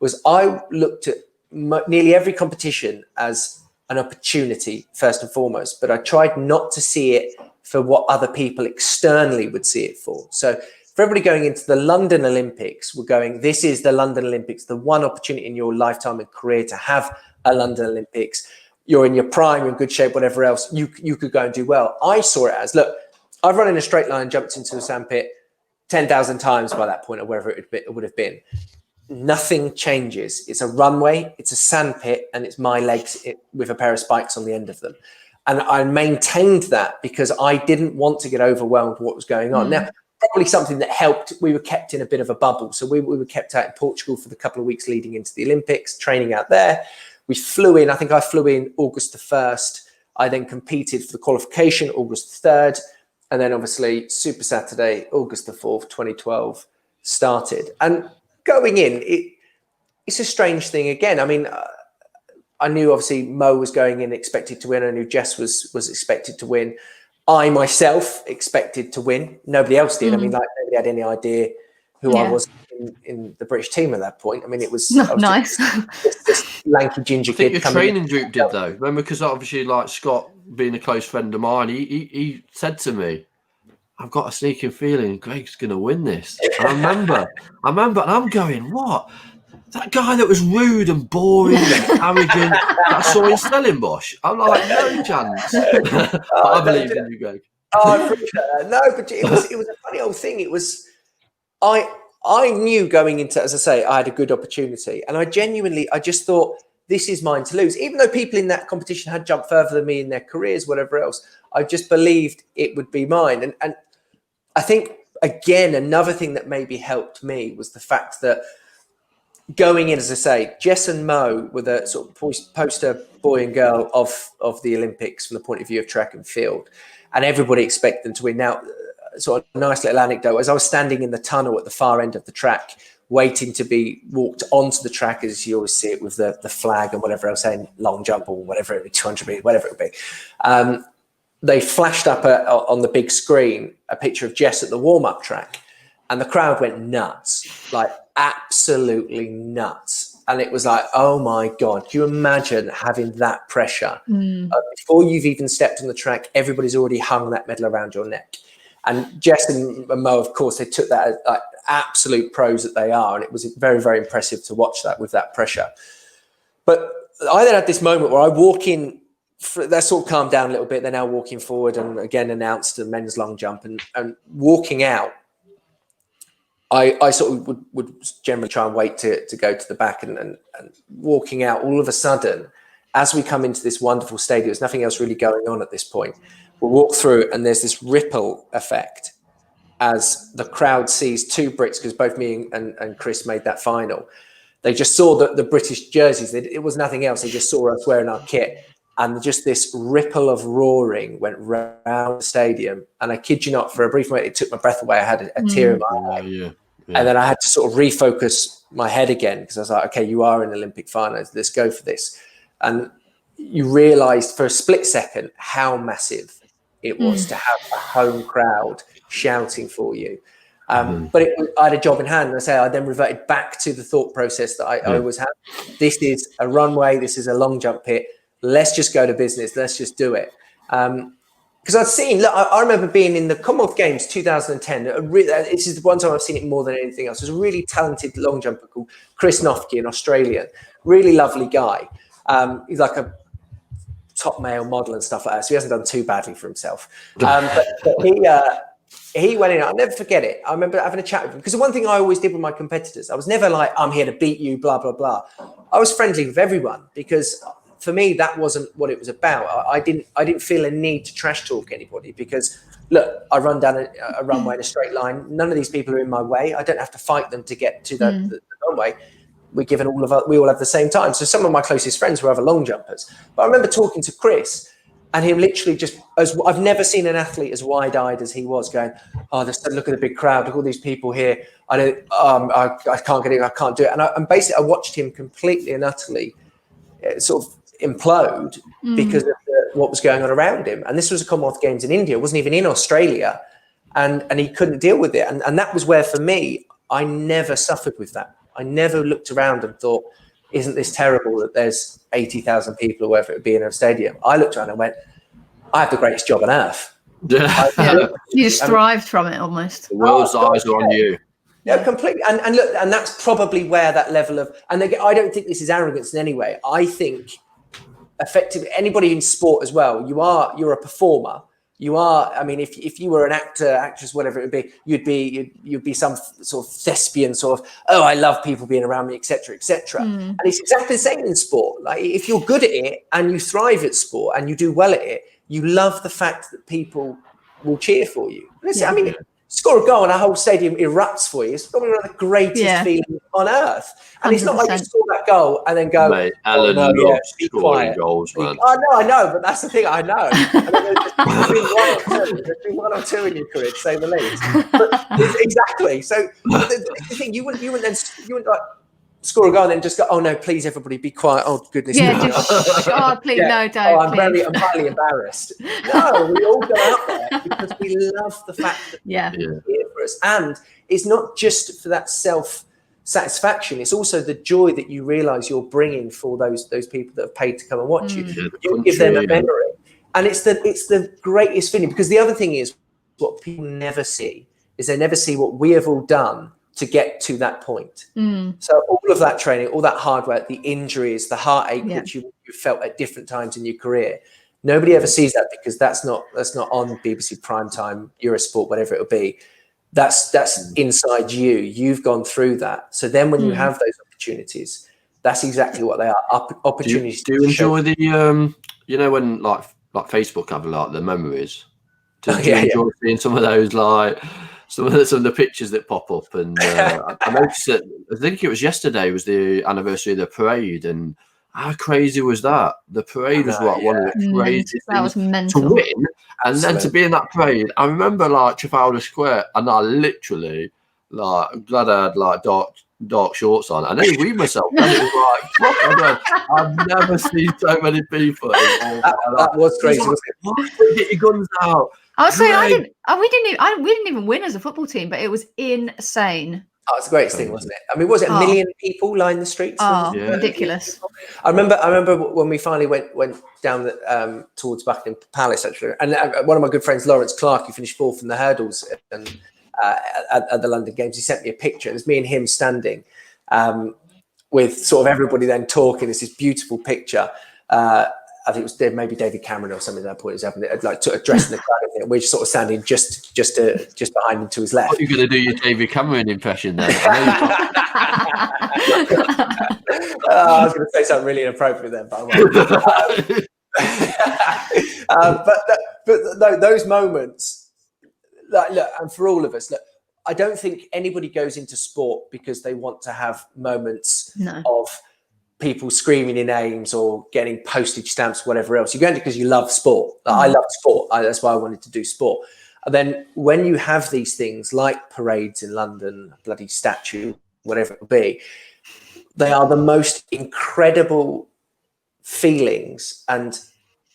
was I looked at nearly every competition as an opportunity first and foremost, but I tried not to see it for what other people externally would see it for. So for everybody going into the London Olympics, we're going, this is the London Olympics, the one opportunity in your lifetime and career to have a London Olympics. You're in your prime, you're in good shape, whatever else, you could go and do well. I saw it as, look, I've run in a straight line, jumped into a sandpit 10,000 times by that point, or wherever it would have been. Nothing changes. It's a runway, it's a sandpit, and it's my legs with a pair of spikes on the end of them. And I maintained that because I didn't want to get overwhelmed with what was going on. Now, probably something that helped, we were kept in a bit of a bubble. So we were kept out in Portugal for the couple of weeks leading into the Olympics, training out there. We flew in, I think I flew in August the 1st. I then competed for the qualification, August the 3rd. And then obviously Super Saturday, August the 4th, 2012 started. And going in, it's a strange thing again. I mean, I knew obviously Mo was going in expected to win. I knew Jess was expected to win. I myself expected to win. Nobody else did. I mean, like, nobody had any idea who I was in the British team at that point. I mean, it was nice. This lanky ginger kid. I think your training group did though. Remember, because obviously, like Scott being a close friend of mine, he said to me, I've got a sneaking feeling Greg's going to win this. And I remember, and I'm going, what? That guy that was rude and boring and arrogant that I saw in Stellenbosch. I'm like, no chance. But I believe in you, Greg. Oh, I appreciate that. No, but it was a funny old thing. It was I knew going into, as I say, I had a good opportunity, and I just thought, this is mine to lose. Even though people in that competition had jumped further than me in their careers, whatever else, I just believed it would be mine. And I think, again, another thing that maybe helped me was the fact that going in, as I say, Jess and Mo were the sort of poster boy and girl of the Olympics from the point of view of track and field, and everybody expected them to win. Now, sort of a nice little anecdote, as I was standing in the tunnel at the far end of the track, waiting to be walked onto the track, as you always see it with the flag and whatever else, saying long jump or whatever it would be, 200 meters, whatever it would be. They flashed up on the big screen a picture of Jess at the warm-up track, and the crowd went nuts, like absolutely nuts. And it was like, oh my God, can you imagine having that pressure? Before you've even stepped on the track, everybody's already hung that medal around your neck. And Jess and Mo, of course, they took that as like absolute pros that they are. And it was very, very impressive to watch that with that pressure. But I then had this moment where I walk in, that sort of calmed down a little bit. They're now walking forward and again announced the men's long jump, and walking out, I sort of would generally try and wait to go to the back, and walking out, all of a sudden, as we come into this wonderful stadium, there's nothing else really going on at this point. We'll walk through and there's this ripple effect as the crowd sees two Brits, because both me and Chris made that final. They just saw the British jerseys. It was nothing else. They just saw us wearing our kit. And just this ripple of roaring went round the stadium. And I kid you not, for a brief moment, it took my breath away. I had a tear in my eye. Yeah. And then I had to sort of refocus my head again, because I was like, okay, you are in the Olympic finals. Let's go for this. And you realised for a split second how massive it was to have a home crowd shouting for you. But I had a job in hand. And I then reverted back to the thought process that I always had. This is a runway. This is a long jump pit. Let's just go to business. Let's just do it. Because I've seen, look, I remember being in the Commonwealth Games 2010. This is the one time I've seen it more than anything else. There's a really talented long jumper called Chris Nofke, an Australian, really lovely guy. He's like a top male model and stuff like that. So he hasn't done too badly for himself. But he went in. I'll never forget it. I remember having a chat with him, because the one thing I always did with my competitors, I was never like, I'm here to beat you, blah, blah, blah. I was friendly with everyone, because for me, that wasn't what it was about. I didn't feel a need to trash talk anybody, because look, I run down a runway in a straight line. None of these people are in my way. I don't have to fight them to get to the runway. We all have the same time. So some of my closest friends were other long jumpers. But I remember talking to Chris, and him literally just, as I've never seen an athlete as wide-eyed as he was, going, oh, look at the big crowd, look at all these people here. I can't get it, I can't do it. And basically I watched him completely and utterly sort of implode because of what was going on around him. And this was a Commonwealth Games in India. It wasn't even in Australia. And he couldn't deal with it. And that was where, for me, I never suffered with that. I never looked around and thought, isn't this terrible that there's 80,000 people or whatever it would be in a stadium? I looked around and went, I have the greatest job on earth. You just thrived from it almost. The world's eyes are on you. Yeah, completely. And look, and that's probably where that level of, and again, I don't think this is arrogance in any way. I think effectively, anybody in sport as well, you're a performer. You are, I mean, if you were an actor, actress, whatever it would be, you'd be some sort of thespian sort of, oh, I love people being around me, etc., etc. And it's exactly the same in sport. Like, if you're good at it and you thrive at sport and you do well at it, you love the fact that people will cheer for you. Listen, I mean, score a goal and a whole stadium erupts for you. It's probably one of the greatest feelings on earth. And 100%. It's not like you score that goal and then go, mate, Alan loves scoring goals, man. I know, but that's the thing. I know. There's been one or two in your career, to say the least. But exactly. So the thing, you wouldn't like score a goal and then just go, oh no, please everybody be quiet. Oh goodness. Yeah, just please, no, don't. Oh, I'm highly embarrassed. No, we all go out there because we love the fact that people are here for us. And it's not just for that self-satisfaction, it's also the joy that you realise you're bringing for those people that have paid to come and watch you. You give them a memory. And it's the greatest feeling, because the other thing is, what people never see is they never see what we have all done to get to that point. So all of that training, all that hard work, the injuries, the heartache which you felt at different times in your career, Nobody ever sees that because that's not on BBC Primetime, Eurosport, whatever it'll be. That's inside you. You've gone through that. So then when you have those opportunities, that's exactly what they are. Opportunities. Do you enjoy the when like Facebook have like the memories? Do you enjoy seeing some of those, like some of the pictures that pop up? And I noticed that, I think it was yesterday was the anniversary of the parade, and how crazy was that? The parade was like one of the craziest that things was mental. to win, and then to be in that parade. I remember like Trafalgar Square, and I literally like, I'm glad I had like dark shorts on. I nearly weed myself, and it was like, I've never seen so many people. That was crazy. Get your guns out. I was saying, we didn't even win as a football team, but it was insane. Oh, it's the greatest thing, wasn't it? I mean, was it a million people lined the streets? Ridiculous. I remember when we finally went down towards Buckingham Palace, actually, and one of my good friends, Lawrence Clark, who finished fourth in the hurdles and at the London Games, he sent me a picture. There's me and him standing with sort of everybody then talking. It's this beautiful picture. I think it was maybe David Cameron or something at that point. It was having like addressing the crowd, and we're just sort of standing just behind him to his left. What are you going to do your David Cameron impression then? I was going to say something really inappropriate then, but I won't. But those moments, like, look, and for all of us, look, I don't think anybody goes into sport because they want to have moments of people screaming in names or getting postage stamps, whatever else. You're going to because you love sport. I love sport. That's why I wanted to do sport. And then when you have these things like parades in London, bloody statue, whatever it will be, they are the most incredible feelings. And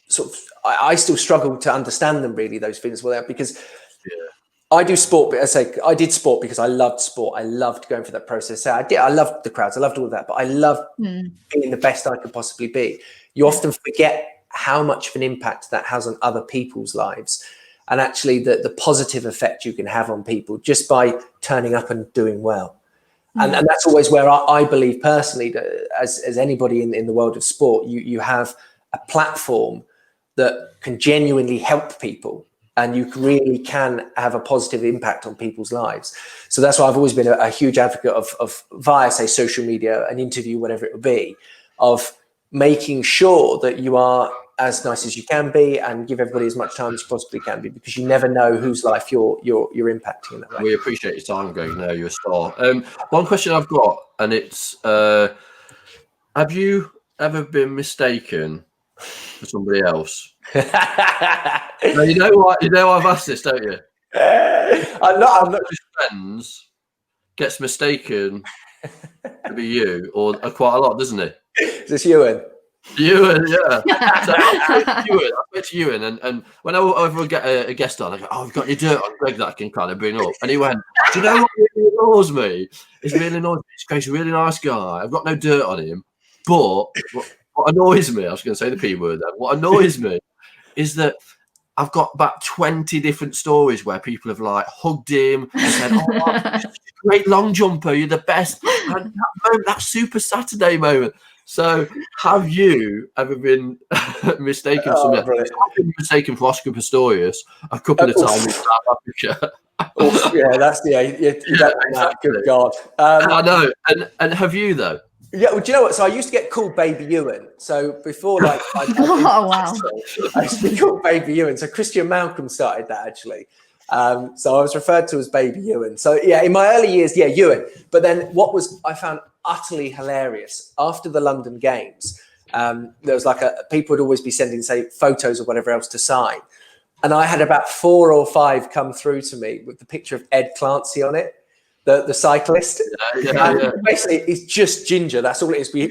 sort of, I still struggle to understand them, really, those feelings, because I do sport, but I did sport because I loved sport. I loved going through that process. I loved the crowds. I loved all of that, but I loved being the best I could possibly be. You often forget how much of an impact that has on other people's lives, and actually the positive effect you can have on people just by turning up and doing well. And that's always where I believe personally, that as anybody in the world of sport, you have a platform that can genuinely help people. And you really can have a positive impact on people's lives. So that's why I've always been a huge advocate of via, say, social media, an interview, whatever it would be, of making sure that you are as nice as you can be and give everybody as much time as you possibly can be, because you never know whose life you're impacting in that way. We appreciate your time, Greg. No, you're a star. One question I've got, and it's, have you ever been mistaken for somebody else? Now, you know what? You know I've asked this, don't you? I'm not just friends gets mistaken to be you, or quite a lot, doesn't he? Is this Ewan? Ewan, yeah. So I spoke to Ewan, and whenever I get a guest on, I go, "Oh, I've got your dirt on Greg that I can kind of bring up." And he went, "Do you know what really annoys me? It's really annoys me. Greg's a really nice guy. I've got no dirt on him, but what annoys me, I was going to say the P word then, what annoys me is that I've got about 20 different stories where people have like hugged him and said, "Oh, great long jumper, you're the best." And that Super Saturday moment. So have you ever been mistaken for something? I've been mistaken for Oscar Pistorius a couple of times in South Africa. Exactly. Good God. I know. And have you though? Yeah, well, do you know what? So I used to get called Baby Ewan. So before, like, I used to be called Baby Ewan. So Christian Malcolm started that, actually. So I was referred to as Baby Ewan. So yeah, in my early years, Ewan. But then I found utterly hilarious after the London Games. There was like people would always be sending, say, photos or whatever else to sign, and I had about 4 or 5 come through to me with the picture of Ed Clancy on it. The cyclist. Basically, it's just ginger. That's all it is. He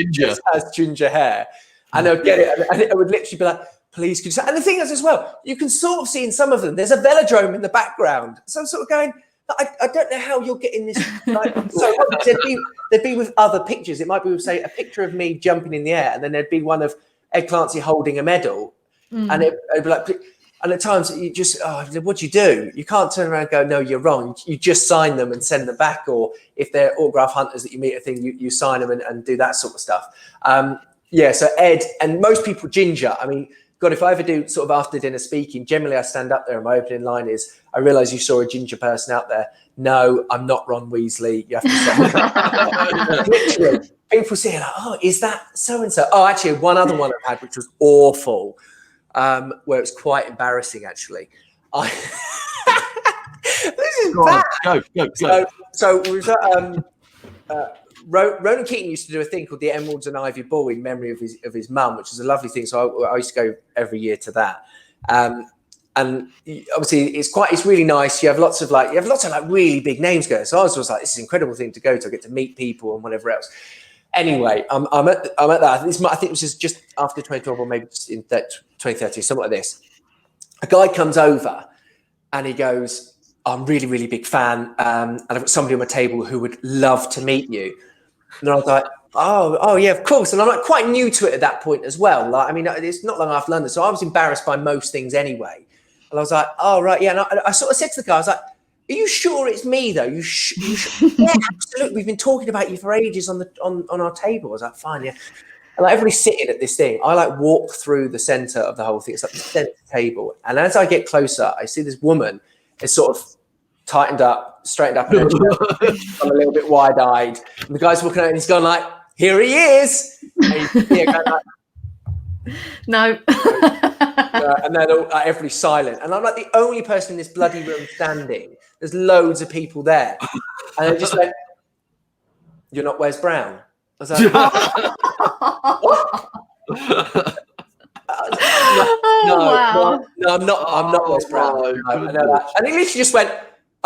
just has ginger hair. And I would get it. And it would literally be like, "Please, could you?" And the thing is, as well, you can sort of see in some of them, there's a velodrome in the background. So I'm sort of going, I don't know how you're getting this. So there'd be with other pictures. It might be with, say, a picture of me jumping in the air, and then there'd be one of Ed Clancy holding a medal. And it'd be like... And at times you just, what do you do? You can't turn around and go, "No, you're wrong." You just sign them and send them back. Or if they're autograph hunters that you meet, you sign them and do that sort of stuff. Yeah, so Ed and most people ginger. I mean, God, if I ever do sort of after dinner speaking, generally I stand up there and my opening line is, I realise you saw a ginger person out there. No, I'm not Ron Weasley. You have to say literally. People say, like, oh, is that so-and-so? Oh, actually, one other one I've had, which was awful, where it was quite embarrassing, actually. This is bad. Go. So we've got... Ronan Keating used to do a thing called the Emeralds and Ivy Ball in memory of his mum, which is a lovely thing. So I used to go every year to that. And obviously it's really nice. You have lots of really big names going. So I was like, this is an incredible thing to go to. I get to meet people and whatever else. Anyway, I'm at that. I think it was just after 2012 or maybe just in 2013, something like this. A guy comes over and he goes, I'm really, really big fan. And I've got somebody on my table who would love to meet you. And I was like, oh yeah, of course. And I'm like quite new to it at that point as well. Like, I mean, it's not long after London. So I was embarrassed by most things anyway. And I was like, oh, right. Yeah. And I sort of said to the guy, I was like, are you sure it's me though? You yeah, absolutely. We've been talking about you for ages on our table. I was like, fine. Yeah. And like everybody's sitting at this thing. I like walk through the center of the whole thing. It's like the center table. And as I get closer, I see this woman is sort of tightened up, straightened up, and I'm a little bit wide-eyed. And the guy's walking out, and he's going like, "Here he is!" And he's going like, no. And then everybody's silent, and I'm like the only person in this bloody room standing. There's loads of people there, and I just went, "You're not Wes Brown?" I was like, "What?" No, I'm not Wes Brown. No, I know that. And he literally just went,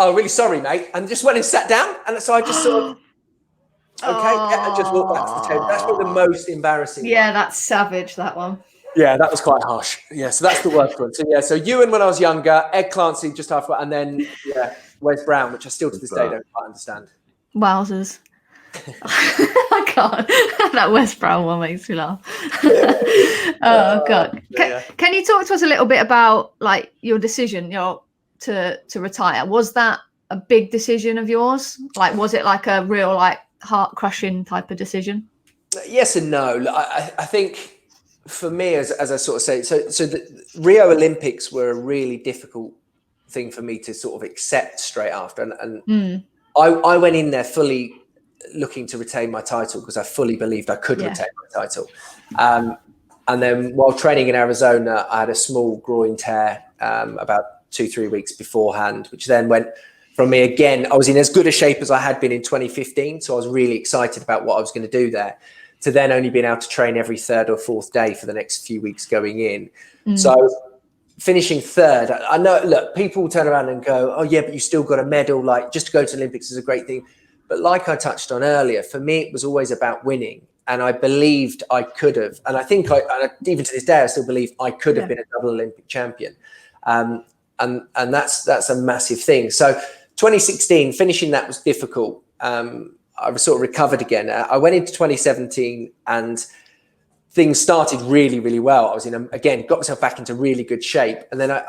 oh, really sorry, mate, and just went and sat down. And so I just sort of, I just walked back to the table. That's probably the most embarrassing one. That's savage, that one. Yeah, that was quite harsh. Yeah, so that's the worst one. So yeah, so Ewan when I was younger, Ed Clancy just after, and then Wes Brown, which I still to this day don't quite understand. Wowzers. I can't. That Wes Brown one makes me laugh. Oh God. Can you talk to us a little bit about like your decision, to retire? Was that a big decision of yours? Like, was it like a real like heart crushing type of decision? Yes and no. I think for me, as I sort of say, so the Rio Olympics were a really difficult thing for me to sort of accept straight after, and I went in there fully looking to retain my title because I fully believed I could retain my title. And then while training in Arizona, I had a small groin tear about 2-3 weeks beforehand, which then went from me again. I was in as good a shape as I had been in 2015. So I was really excited about what I was going to do there, to then only being able to train every third or fourth day for the next few weeks going in. So finishing third, I know, look, people turn around and go, oh yeah, but you still got a medal. Like, just to go to Olympics is a great thing. But like I touched on earlier, for me, it was always about winning. And I believed I could have. And I think even to this day, I still believe I could have been a double Olympic champion. And that's a massive thing. So 2016, finishing that was difficult. I was sort of recovered again. I went into 2017 and things started really, really well. I was got myself back into really good shape. And then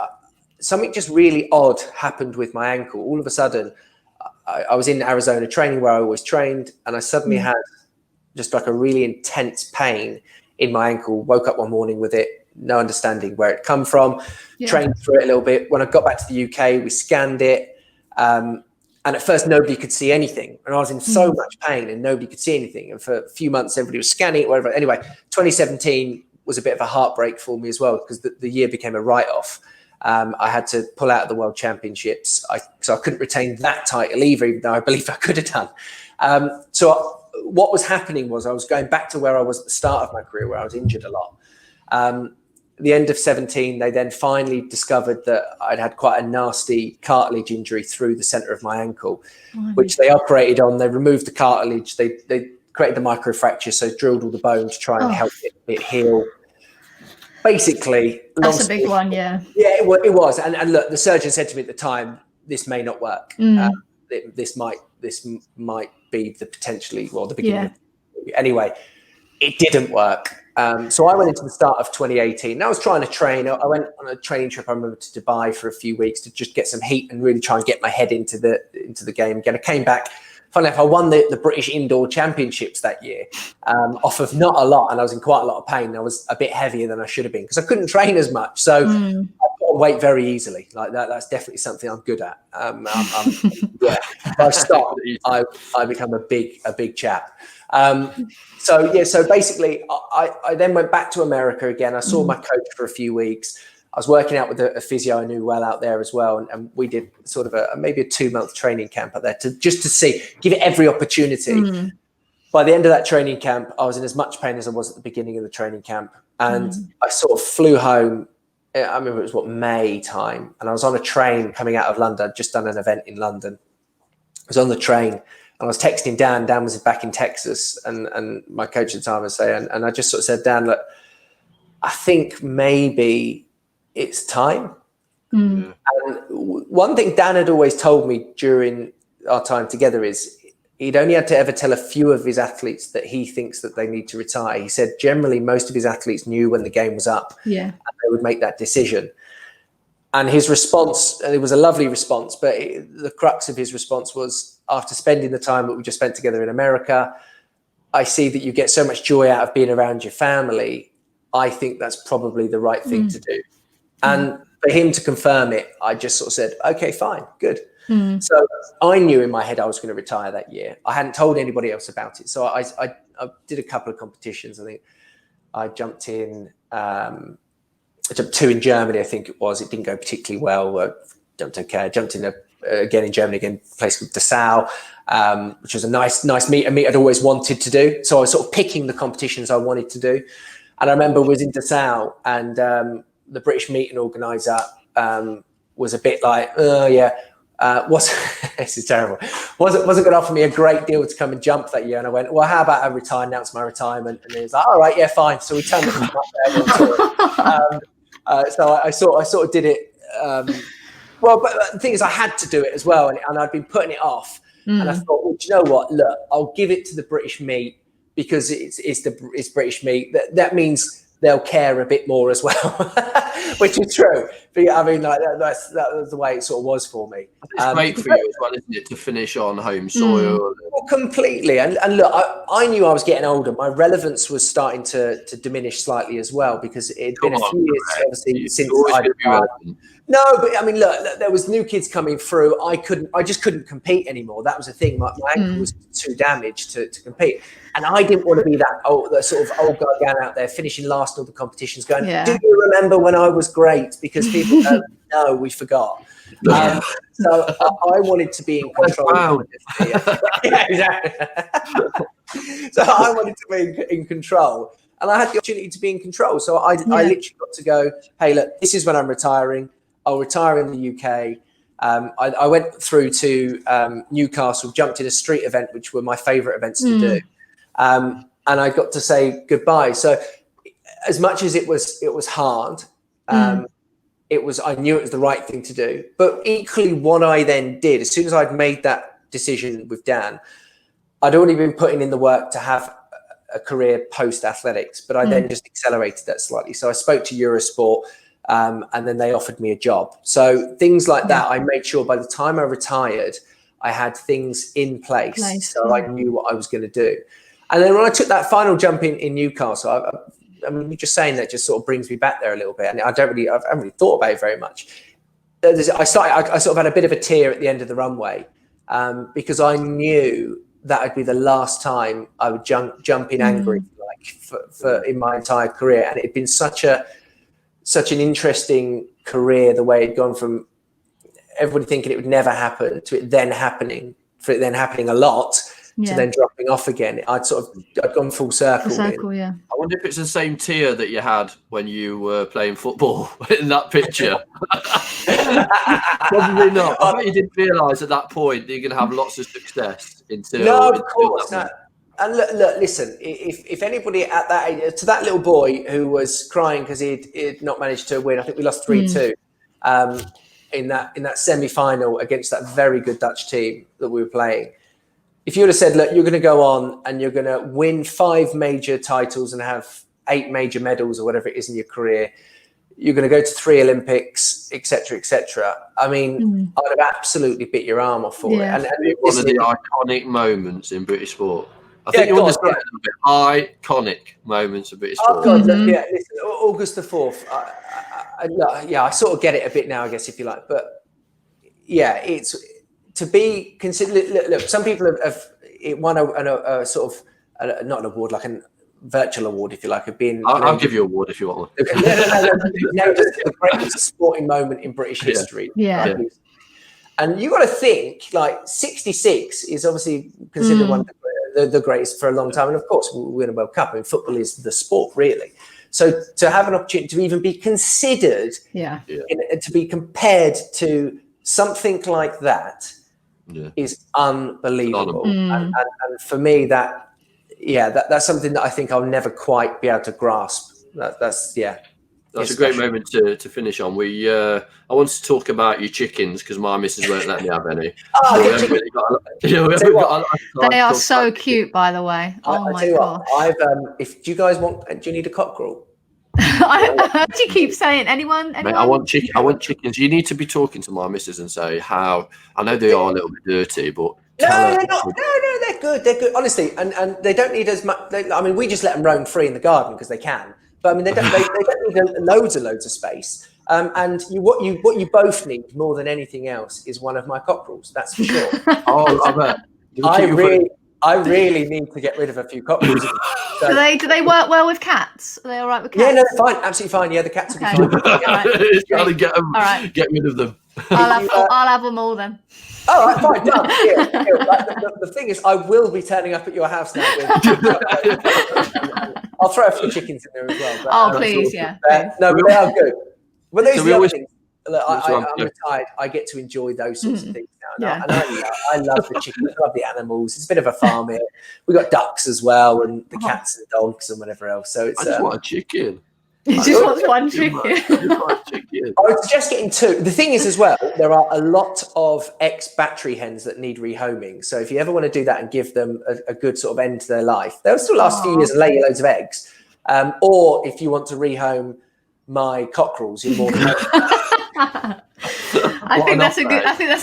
something just really odd happened with my ankle. All of a sudden, I was in Arizona training where I always trained, and I suddenly had just like a really intense pain in my ankle. Woke up one morning with it, no understanding where it come from, trained through it a little bit. When I got back to the UK, we scanned it. And at first nobody could see anything. And I was in so much pain and nobody could see anything. And for a few months, everybody was scanning it, whatever. Anyway, 2017 was a bit of a heartbreak for me as well, because the year became a write-off. I had to pull out of the World Championships. So I couldn't retain that title either, even though I believe I could have done. So what was happening was I was going back to where I was at the start of my career, where I was injured a lot. The end of 17, they then finally discovered that I'd had quite a nasty cartilage injury through the center of my ankle, which they operated on. They removed the cartilage. They created the microfracture, so drilled all the bone to try and help it heal. Basically, that's a big one, Yeah, it was. And look, the surgeon said to me at the time, "This may not work. This might be the beginning." Anyway, it didn't work. So I went into the start of 2018. And I was trying to train. I went on a training trip, I remember, to Dubai for a few weeks to just get some heat and really try and get my head into the game again. I came back Funny enough, I won the British Indoor Championships that year off of not a lot, and I was in quite a lot of pain. I was a bit heavier than I should have been because I couldn't train as much. So I got weight very easily. Like that's definitely something I'm good at. Yeah, if I stop, I become a big chap. So basically, I then went back to America again. I saw my coach for a few weeks. I was working out with a physio I knew well out there as well, and we did sort of maybe a 2-month training camp out there to give it every opportunity. By the end of that training camp, I was in as much pain as I was at the beginning of the training camp, and I sort of flew home. I remember it was May time, and I was on a train coming out of London. I'd just done an event in London. I was on the train, and I was texting Dan. Dan was back in Texas, and my coach at the time was saying, and I just sort of said, Dan, look, I think maybe it's time. And one thing Dan had always told me during our time together is he'd only had to ever tell a few of his athletes that he thinks that they need to retire. He said generally most of his athletes knew when the game was up and they would make that decision. And his response, and it was a lovely response, but the crux of his response was, after spending the time that we just spent together in America, I see that you get so much joy out of being around your family. I think that's probably the right thing to do. And for him to confirm it, I just sort of said, okay, fine, good. So I knew in my head I was going to retire that year. I hadn't told anybody else about it. So I did a couple of competitions. I think I jumped in, I jumped 2 in Germany, I think it was. It didn't go particularly well. I jumped okay. I jumped in again in Germany, again, a place called Dessau, which was a nice meet, a meet I'd always wanted to do. So I was sort of picking the competitions I wanted to do. And I remember I was in Dessau, and the British meeting organizer was a bit like, this is terrible. Wasn't going to offer me a great deal to come and jump that year. And I went, well, how about I retire, announce my retirement? And he was like, all right, yeah, fine. So we turned it up there. So I sort of did it. But the thing is, I had to do it as well. And I'd been putting it off. And I thought, well, do you know what? Look, I'll give it to the British meet because it's British meet. That means they'll care a bit more as well, which is true. But I mean, like that was the way it sort of was for me. It's great for you as well, isn't it, to finish on home soil? Well, completely. And look, I knew I was getting older. My relevance was starting to diminish slightly as well, because it'd been a few years obviously since No, but I mean, look, there was new kids coming through. I just couldn't compete anymore. That was the thing. My ankle was too damaged to compete. And I didn't want to be that sort of old guy out there finishing last in all the competitions going, do you remember when I was great? Because people don't know, we forgot. So I wanted to be in control. Yeah, exactly. So I wanted to be in control. And I had the opportunity to be in control. So I literally got to go, hey, look, this is when I'm retiring. I'll retire in the UK. I went through to Newcastle, jumped in a street event, which were my favourite events to do. And I got to say goodbye. So as much as it was hard, I knew it was the right thing to do. But equally, what I then did, as soon as I'd made that decision with Dan, I'd already been putting in the work to have a career post athletics, but I then just accelerated that slightly. So I spoke to Eurosport, and then they offered me a job. So things like that, I made sure by the time I retired, I had things in place. So I knew what I was going to do. And then when I took that final jump in Newcastle, I mean, you're just saying that just sort of brings me back there a little bit. And I haven't really thought about it very much. I sort of had a bit of a tear at the end of the runway, because I knew that would be the last time I would jump in angry, for in my entire career. And it had been such an interesting career, the way it'd gone from everybody thinking it would never happen to it then happening, for it then happening a lot, to then dropping off again. I'd gone full circle. I wonder if it's the same tear that you had when you were playing football in that picture. Probably not. I bet you didn't realise at that point that you're going to have lots of success until. No, of course. No. And look, listen, if anybody at that age, to that little boy who was crying because he'd not managed to win, I think we lost 3-2 in that semi-final against that very good Dutch team that we were playing. If you would have said, look, you're going to go on and you're going to win 5 major titles and have 8 major medals or whatever it is in your career, you're going to go to 3 Olympics, etc., etc. I mean, I'd have absolutely bit your arm off for it. And one of the iconic moments in British sport. I think you understand a little bit. Iconic moments of British sport. God, listen, August the 4th. I sort of get it a bit now, I guess, if you like. But yeah, it's to be considered. Look, some people have won a sort of not an award, like a virtual award, if you like, of being. I'll give you an award if you want one. No, just the greatest sporting moment in British history. Yeah. Right? And you got to think, like, 66 is obviously considered one of the greatest for a long time. And of course, we win a World Cup. I mean, football is the sport, really. So to have an opportunity to even be considered, to be compared to something like that is unbelievable. And for me, that's something that I think I'll never quite be able to grasp. That's a great moment to finish on. I wanted to talk about your chickens because my missus won't let me have any. They are so cute, by the way. Oh my god! If do you guys want? Do you need a cockerel? I heard you keep saying anyone. Mate, I want chickens. You need to be talking to my missus and say how. I know they are a little bit dirty, but no, they're not. No, they're good. They're good, honestly, and they don't need as much. I mean, we just let them roam free in the garden because they can. But I mean, they don't need loads of space. And what you both need more than anything else is one of my cockerels. That's for sure. I bet. I really need to get rid of a few cockerels. So, do they work well with cats? Are they all right with cats? Yeah, no, they're fine, absolutely fine. Yeah, the cats will be fine. Right. Trying to get rid of them. I'll have them all then. All right, fine, done. The thing is, I will be turning up at your house now. I'll throw a few chickens in there as well. But, please, yeah. No, but they are good. Well, these are the other things. Look, I'm retired. I get to enjoy those sorts of things now. Yeah. And I love the chickens. I love the animals. It's a bit of a farm here. We've got ducks as well, and the cats and dogs and whatever else. So it's. I just want a chicken. You just want one chicken. I would suggest getting 2. The thing is, as well, there are a lot of ex-battery hens that need rehoming. So if you ever want to do that and give them a good sort of end to their life, they'll still last a few years and lay you loads of eggs. Or if you want to rehome my cockerels, you're more than I think that's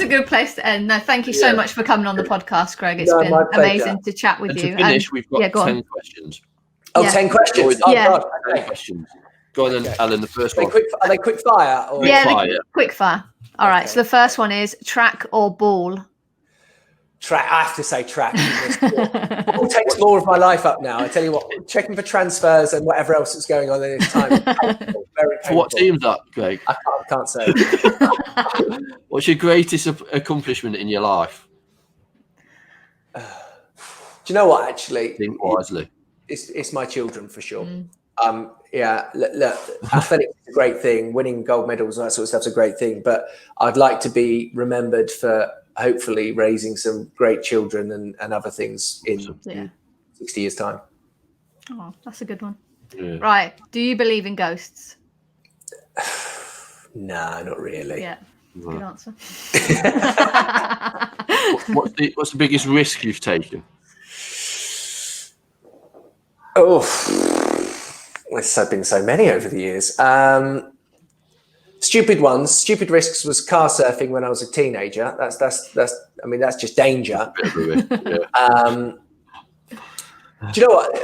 a good place to end. No, thank you so much for coming on the podcast, Greg. It's been amazing to chat with you. To finish, we've got 10 questions. Oh, 10 questions. Oh, God. 10 questions. Go on then, Alan, the first one. Are they quick fire? Or? Quick fire. All right, so the first one is track or ball? Track. I have to say track. Ball takes more of my life up now. I tell you what, checking for transfers and whatever else that's going on in this time. Very painful. For what team's that, Greg? I can't say. What's your greatest accomplishment in your life? Do you know what, actually? Think wisely. It's my children for sure. Look, athletics is a great thing. Winning gold medals and that sort of stuff's a great thing. But I'd like to be remembered for hopefully raising some great children and other things in 60 years' time. Oh, that's a good one. Yeah. Right. Do you believe in ghosts? No, not really. Yeah. Good answer. What's the biggest risk you've taken? Oh, there's been so many over the years. Stupid ones, stupid risks was car surfing when I was a teenager. That's just danger. Do you know what?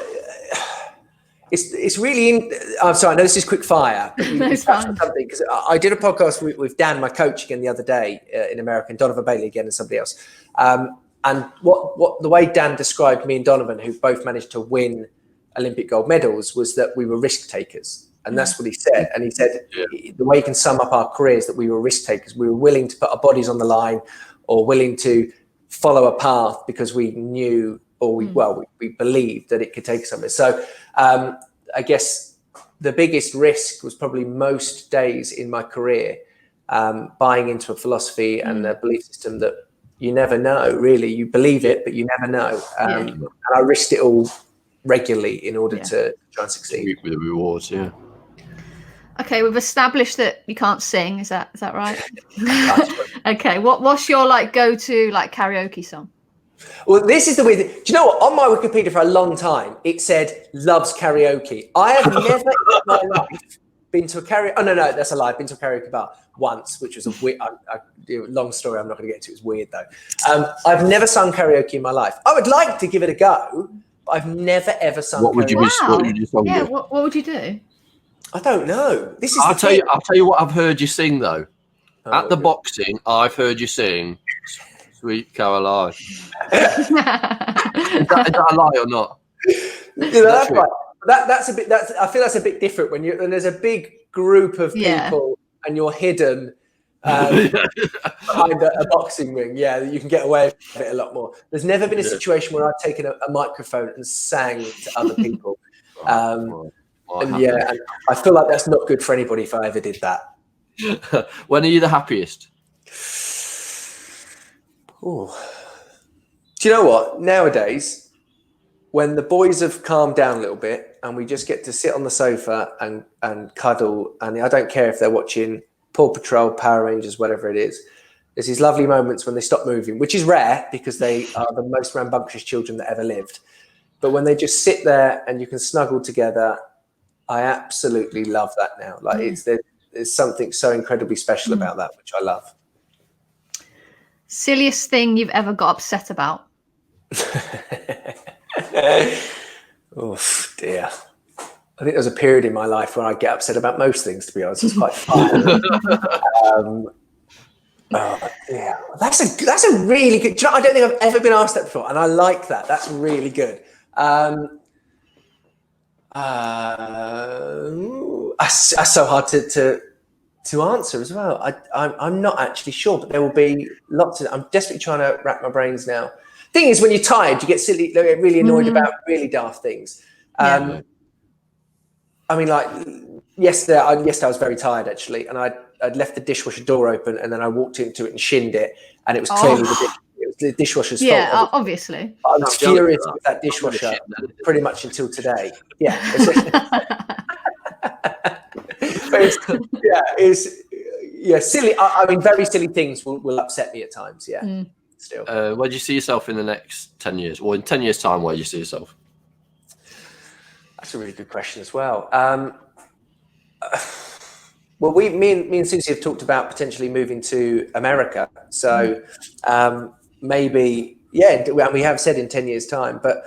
It's really. I'm sorry. I know this is quick fire. Something because I did a podcast with Dan, my coach, again the other day in America, and Donovan Bailey again, and somebody else. And what the way Dan described me and Donovan, who both managed to win Olympic gold medals, was that we were risk takers. And that's what he said. And he said the way you can sum up our careers, that we were risk takers. We were willing to put our bodies on the line, or willing to follow a path because we knew, or we believed that it could take us somewhere. So I guess the biggest risk was probably most days in my career buying into a philosophy and a belief system that you never know, really. You believe it, but you never know. And I risked it all regularly in order to try and succeed. With the rewards, Okay, we've established that you can't sing. Is that right? Okay. What's your go-to karaoke song? Well, this is the weird thing. Do you know what? On my Wikipedia for a long time, it said loves karaoke. I have never in my life been to a karaoke. Oh no, that's a lie. I've been to a karaoke bar once, which was a weird, long story. I'm not going to get into. It was weird though. I've never sung karaoke in my life. I would like to give it a go, but I've never ever sung. What would you karaoke. What would you song? Yeah, what would you do? I don't know. This is. I'll tell you what I've heard you sing though. At the good. boxing, I've heard you sing "Sweet Caroline." is that a lie or not? That's right. That's a bit. I feel that's a bit different when there's a big group of people and you're hidden behind a boxing ring. Yeah, you can get away with it a lot more. There's never been a situation where I've taken a microphone and sang to other people. And I feel like that's not good for anybody if I ever did that. When are you the happiest? Oh, do you know what? Nowadays, when the boys have calmed down a little bit and we just get to sit on the sofa and cuddle, and I don't care if they're watching Paw Patrol, Power Rangers, whatever it is, there's these lovely moments when they stop moving, which is rare because they are the most rambunctious children that ever lived. But when they just sit there and you can snuggle together, I absolutely love that now. Like there's something so incredibly special about that, which I love. Silliest thing you've ever got upset about? Oh dear. I think there was a period in my life where I get upset about most things, to be honest. It's quite fun. Oh dear. That's a really good. Do you know, I don't think I've ever been asked that before, and I like that. That's really good. That's so hard to answer as well. I'm not actually sure, but there will be lots of. I'm desperately trying to wrap my brains now. Thing is, when you're tired, you get really annoyed about really daft things. I mean, like yesterday I was very tired actually, and I'd left the dishwasher door open, and then I walked into it and shinned it, and it was clearly the dishwasher's fault. Yeah, obviously. I was furious with that dishwasher pretty much until today. Yeah. Silly. I mean, very silly things will upset me at times. Yeah. Still. Where do you see yourself in the next 10 years? Or in 10 years' time, where do you see yourself? That's a really good question as well. Well, me and Susie have talked about potentially moving to America. So maybe, we have said in 10 years' time. But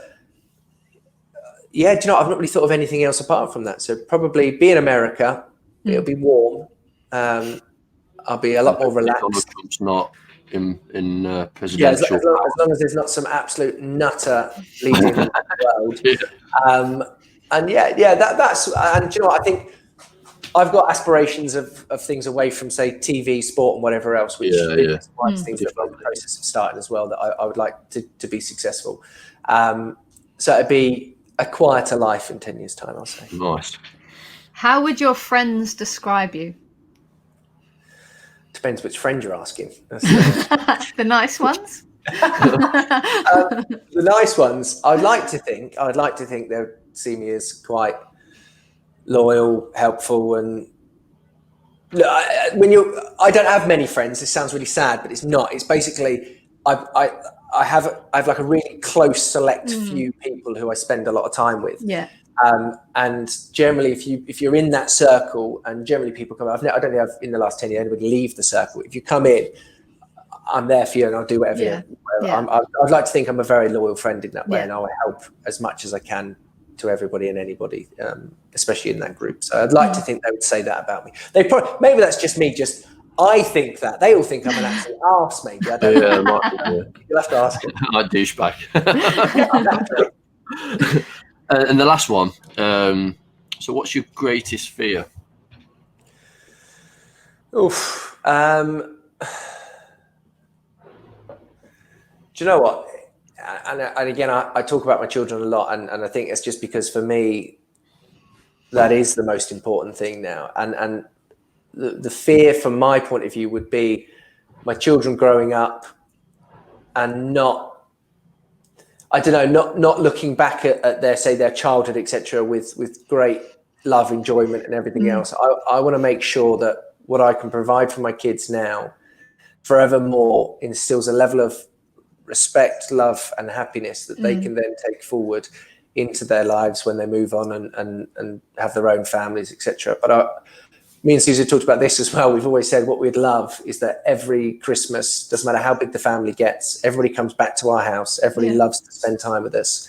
do you know, I've not really thought of anything else apart from that. So probably be in America. It'll be warm. I'll be a lot more relaxed. Donald Trump's not in presidential. Yeah, as long as there's not some absolute nutter leading the world. That's and you know what, I think I've got aspirations of things away from, say, TV, sport, and whatever else, which is one of the things that I'm in the process of starting as well, that I would like to be successful. So it'd be a quieter life in 10 years' time, I'll say. Nice. How would your friends describe you? Depends which friend you're asking. The nice ones? The nice ones, I'd like to think they would see me as quite loyal, helpful, and I don't have many friends. This sounds really sad, but it's not. It's basically I have like a really close select few people who I spend a lot of time with. Yeah. And generally, if you're in that circle, and generally people come, I don't think I've in the last 10 years anybody leave the circle. If you come in, I'm there for you, and I'll do whatever. I'd like to think I'm a very loyal friend in that way, and I'll help as much as I can to everybody and anybody, especially in that group. So I'd like to think they would say that about me. Maybe that's just me. I think that they all think I'm an absolute arse. Maybe I don't know. You'll have to ask them. Like douchebag. And the last one. So, what's your greatest fear? Oof. Do you know what? And again, I talk about my children a lot, and I think it's just because for me, that is the most important thing now. And the fear from my point of view would be my children growing up and not looking back at their childhood, etc., with great love, enjoyment, and everything else. I want to make sure that what I can provide for my kids now forevermore instills a level of respect, love, and happiness that they can then take forward into their lives when they move on and have their own families, etc. But me and Susie talked about this as well. We've always said what we'd love is that every Christmas, doesn't matter how big the family gets, everybody comes back to our house. Everybody loves to spend time with us.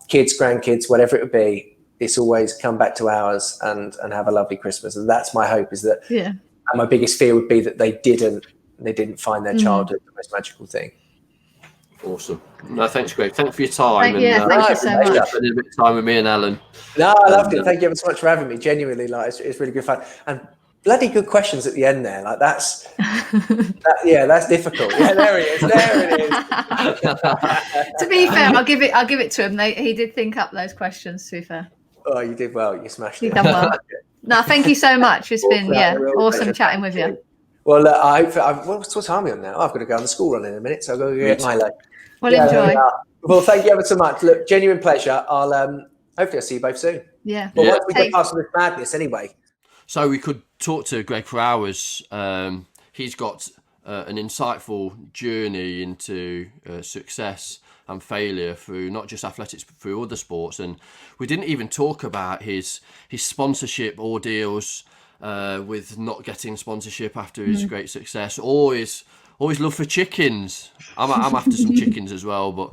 Kids, grandkids, whatever it would be, it's always come back to ours and have a lovely Christmas. And that's my hope, is that, and my biggest fear would be that they didn't find their childhood the most magical thing. Awesome. No, thanks, Greg. Thanks for your time. Thank you so much. Spending a bit of time with me and Ellen. No, I loved it. Thank you ever so much for having me. Genuinely, like, it's really good fun. And bloody good questions at the end there. Like that's difficult. Yeah, there it is. There it is. To be fair, I'll give it to him. He did think up those questions, to be fair. Oh, you did well. You smashed it. You've done well. No, thank you so much. It's been awesome pleasure. Chatting with you. Well, what time are we on now? I've got to go on the school run in a minute, so I'll go get Milo. Well, enjoy. Well, thank you ever so much. Look, genuine pleasure. Hopefully I'll see you both soon. Yeah. Well, once we get past this madness anyway. So we could talk to Greg for hours. He's got an insightful journey into success and failure through not just athletics but through other sports. And we didn't even talk about his sponsorship ordeals with not getting sponsorship after his great success, or his love for chickens. I'm after some chickens as well, but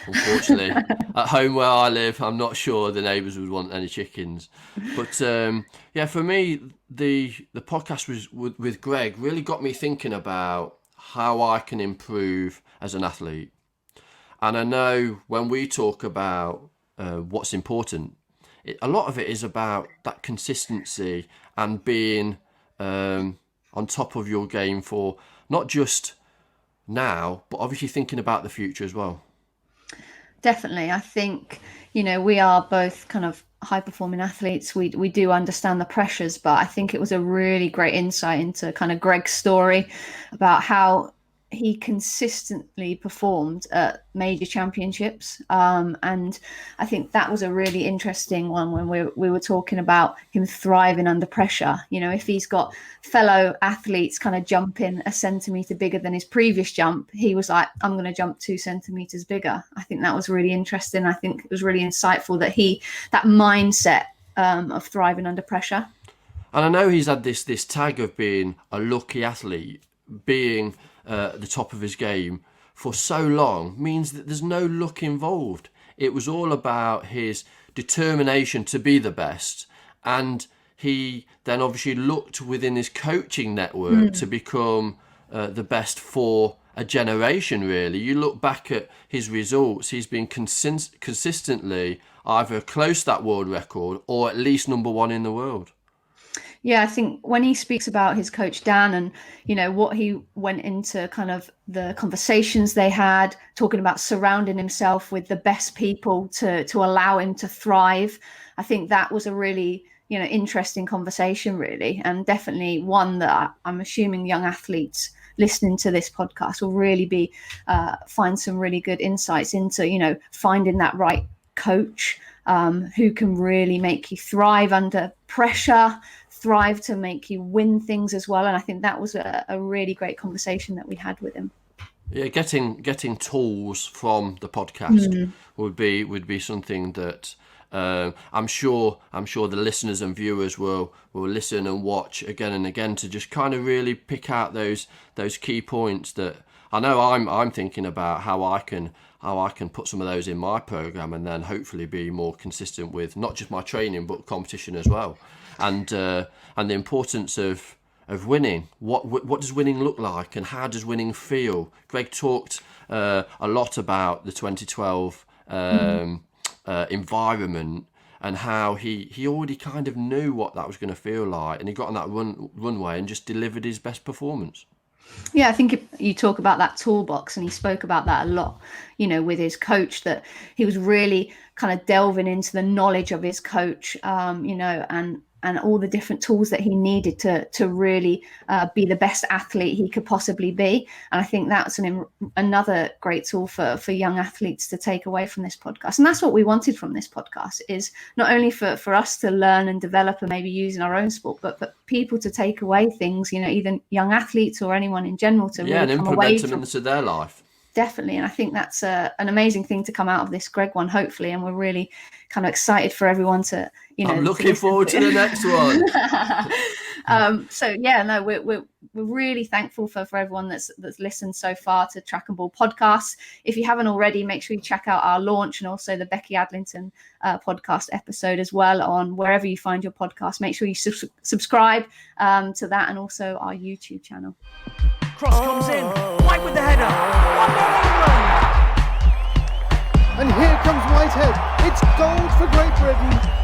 unfortunately at home where I live, I'm not sure the neighbours would want any chickens. But for me, the podcast with Greg really got me thinking about how I can improve as an athlete. And I know when we talk about what's important, a lot of it is about that consistency and being on top of your game for not just now, but obviously thinking about the future as well. Definitely. I think, we are both kind of high performing athletes. We do understand the pressures, but I think it was a really great insight into kind of Greg's story about how he consistently performed at major championships. And I think that was a really interesting one when we were talking about him thriving under pressure. If he's got fellow athletes kind of jumping a centimetre bigger than his previous jump, he was like, I'm going to jump 2 centimetres bigger. I think that was really interesting. I think it was really insightful that mindset of thriving under pressure. And I know he's had this tag of being a lucky athlete, being the top of his game for so long means that there's no luck involved. It was all about his determination to be the best, and he then obviously looked within his coaching network to become the best for a generation, really. You look back at his results, he's been consistently either close to that world record or at least number one in the world. Yeah, I think when he speaks about his coach, Dan, and, what he went into kind of the conversations they had, talking about surrounding himself with the best people to allow him to thrive. I think that was a really, interesting conversation, really. And definitely one that I'm assuming young athletes listening to this podcast will really find some really good insights into, finding that right coach who can really make you thrive under pressure, thrive to make you win things as well. And I think that was a really great conversation that we had with him. Yeah, getting tools from the podcast would be something that I'm sure the listeners and viewers will listen and watch again and again to just kind of really pick out those key points that I know I'm thinking about how I can put some of those in my program and then hopefully be more consistent with not just my training but competition as well. And the importance of winning. What does winning look like, and how does winning feel? Greg talked a lot about the 2012 environment and how he already kind of knew what that was going to feel like, and he got on that runway and just delivered his best performance. Yeah, I think you talk about that toolbox, and he spoke about that a lot, with his coach, that he was really kind of delving into the knowledge of his coach, and all the different tools that he needed to really be the best athlete he could possibly be. And I think that's another great tool for young athletes to take away from this podcast. And that's what we wanted from this podcast, is not only for us to learn and develop and maybe use in our own sport, but for people to take away things, either young athletes or anyone in general to really and come implement away them from into their life. Definitely. And I think that's an amazing thing to come out of this Greg one, hopefully. And we're really kind of excited for everyone to, I'm looking forward to the next one. So yeah, no, we're really thankful for everyone that's listened so far to Track and Ball podcasts. If you haven't already, make sure you check out our launch and also the Becky Adlington podcast episode as well on wherever you find your podcast. Make sure you subscribe to that, and also our YouTube channel. Cross comes in. White with the header. 1-0 England. And here comes Whitehead. It's gold for Great Britain.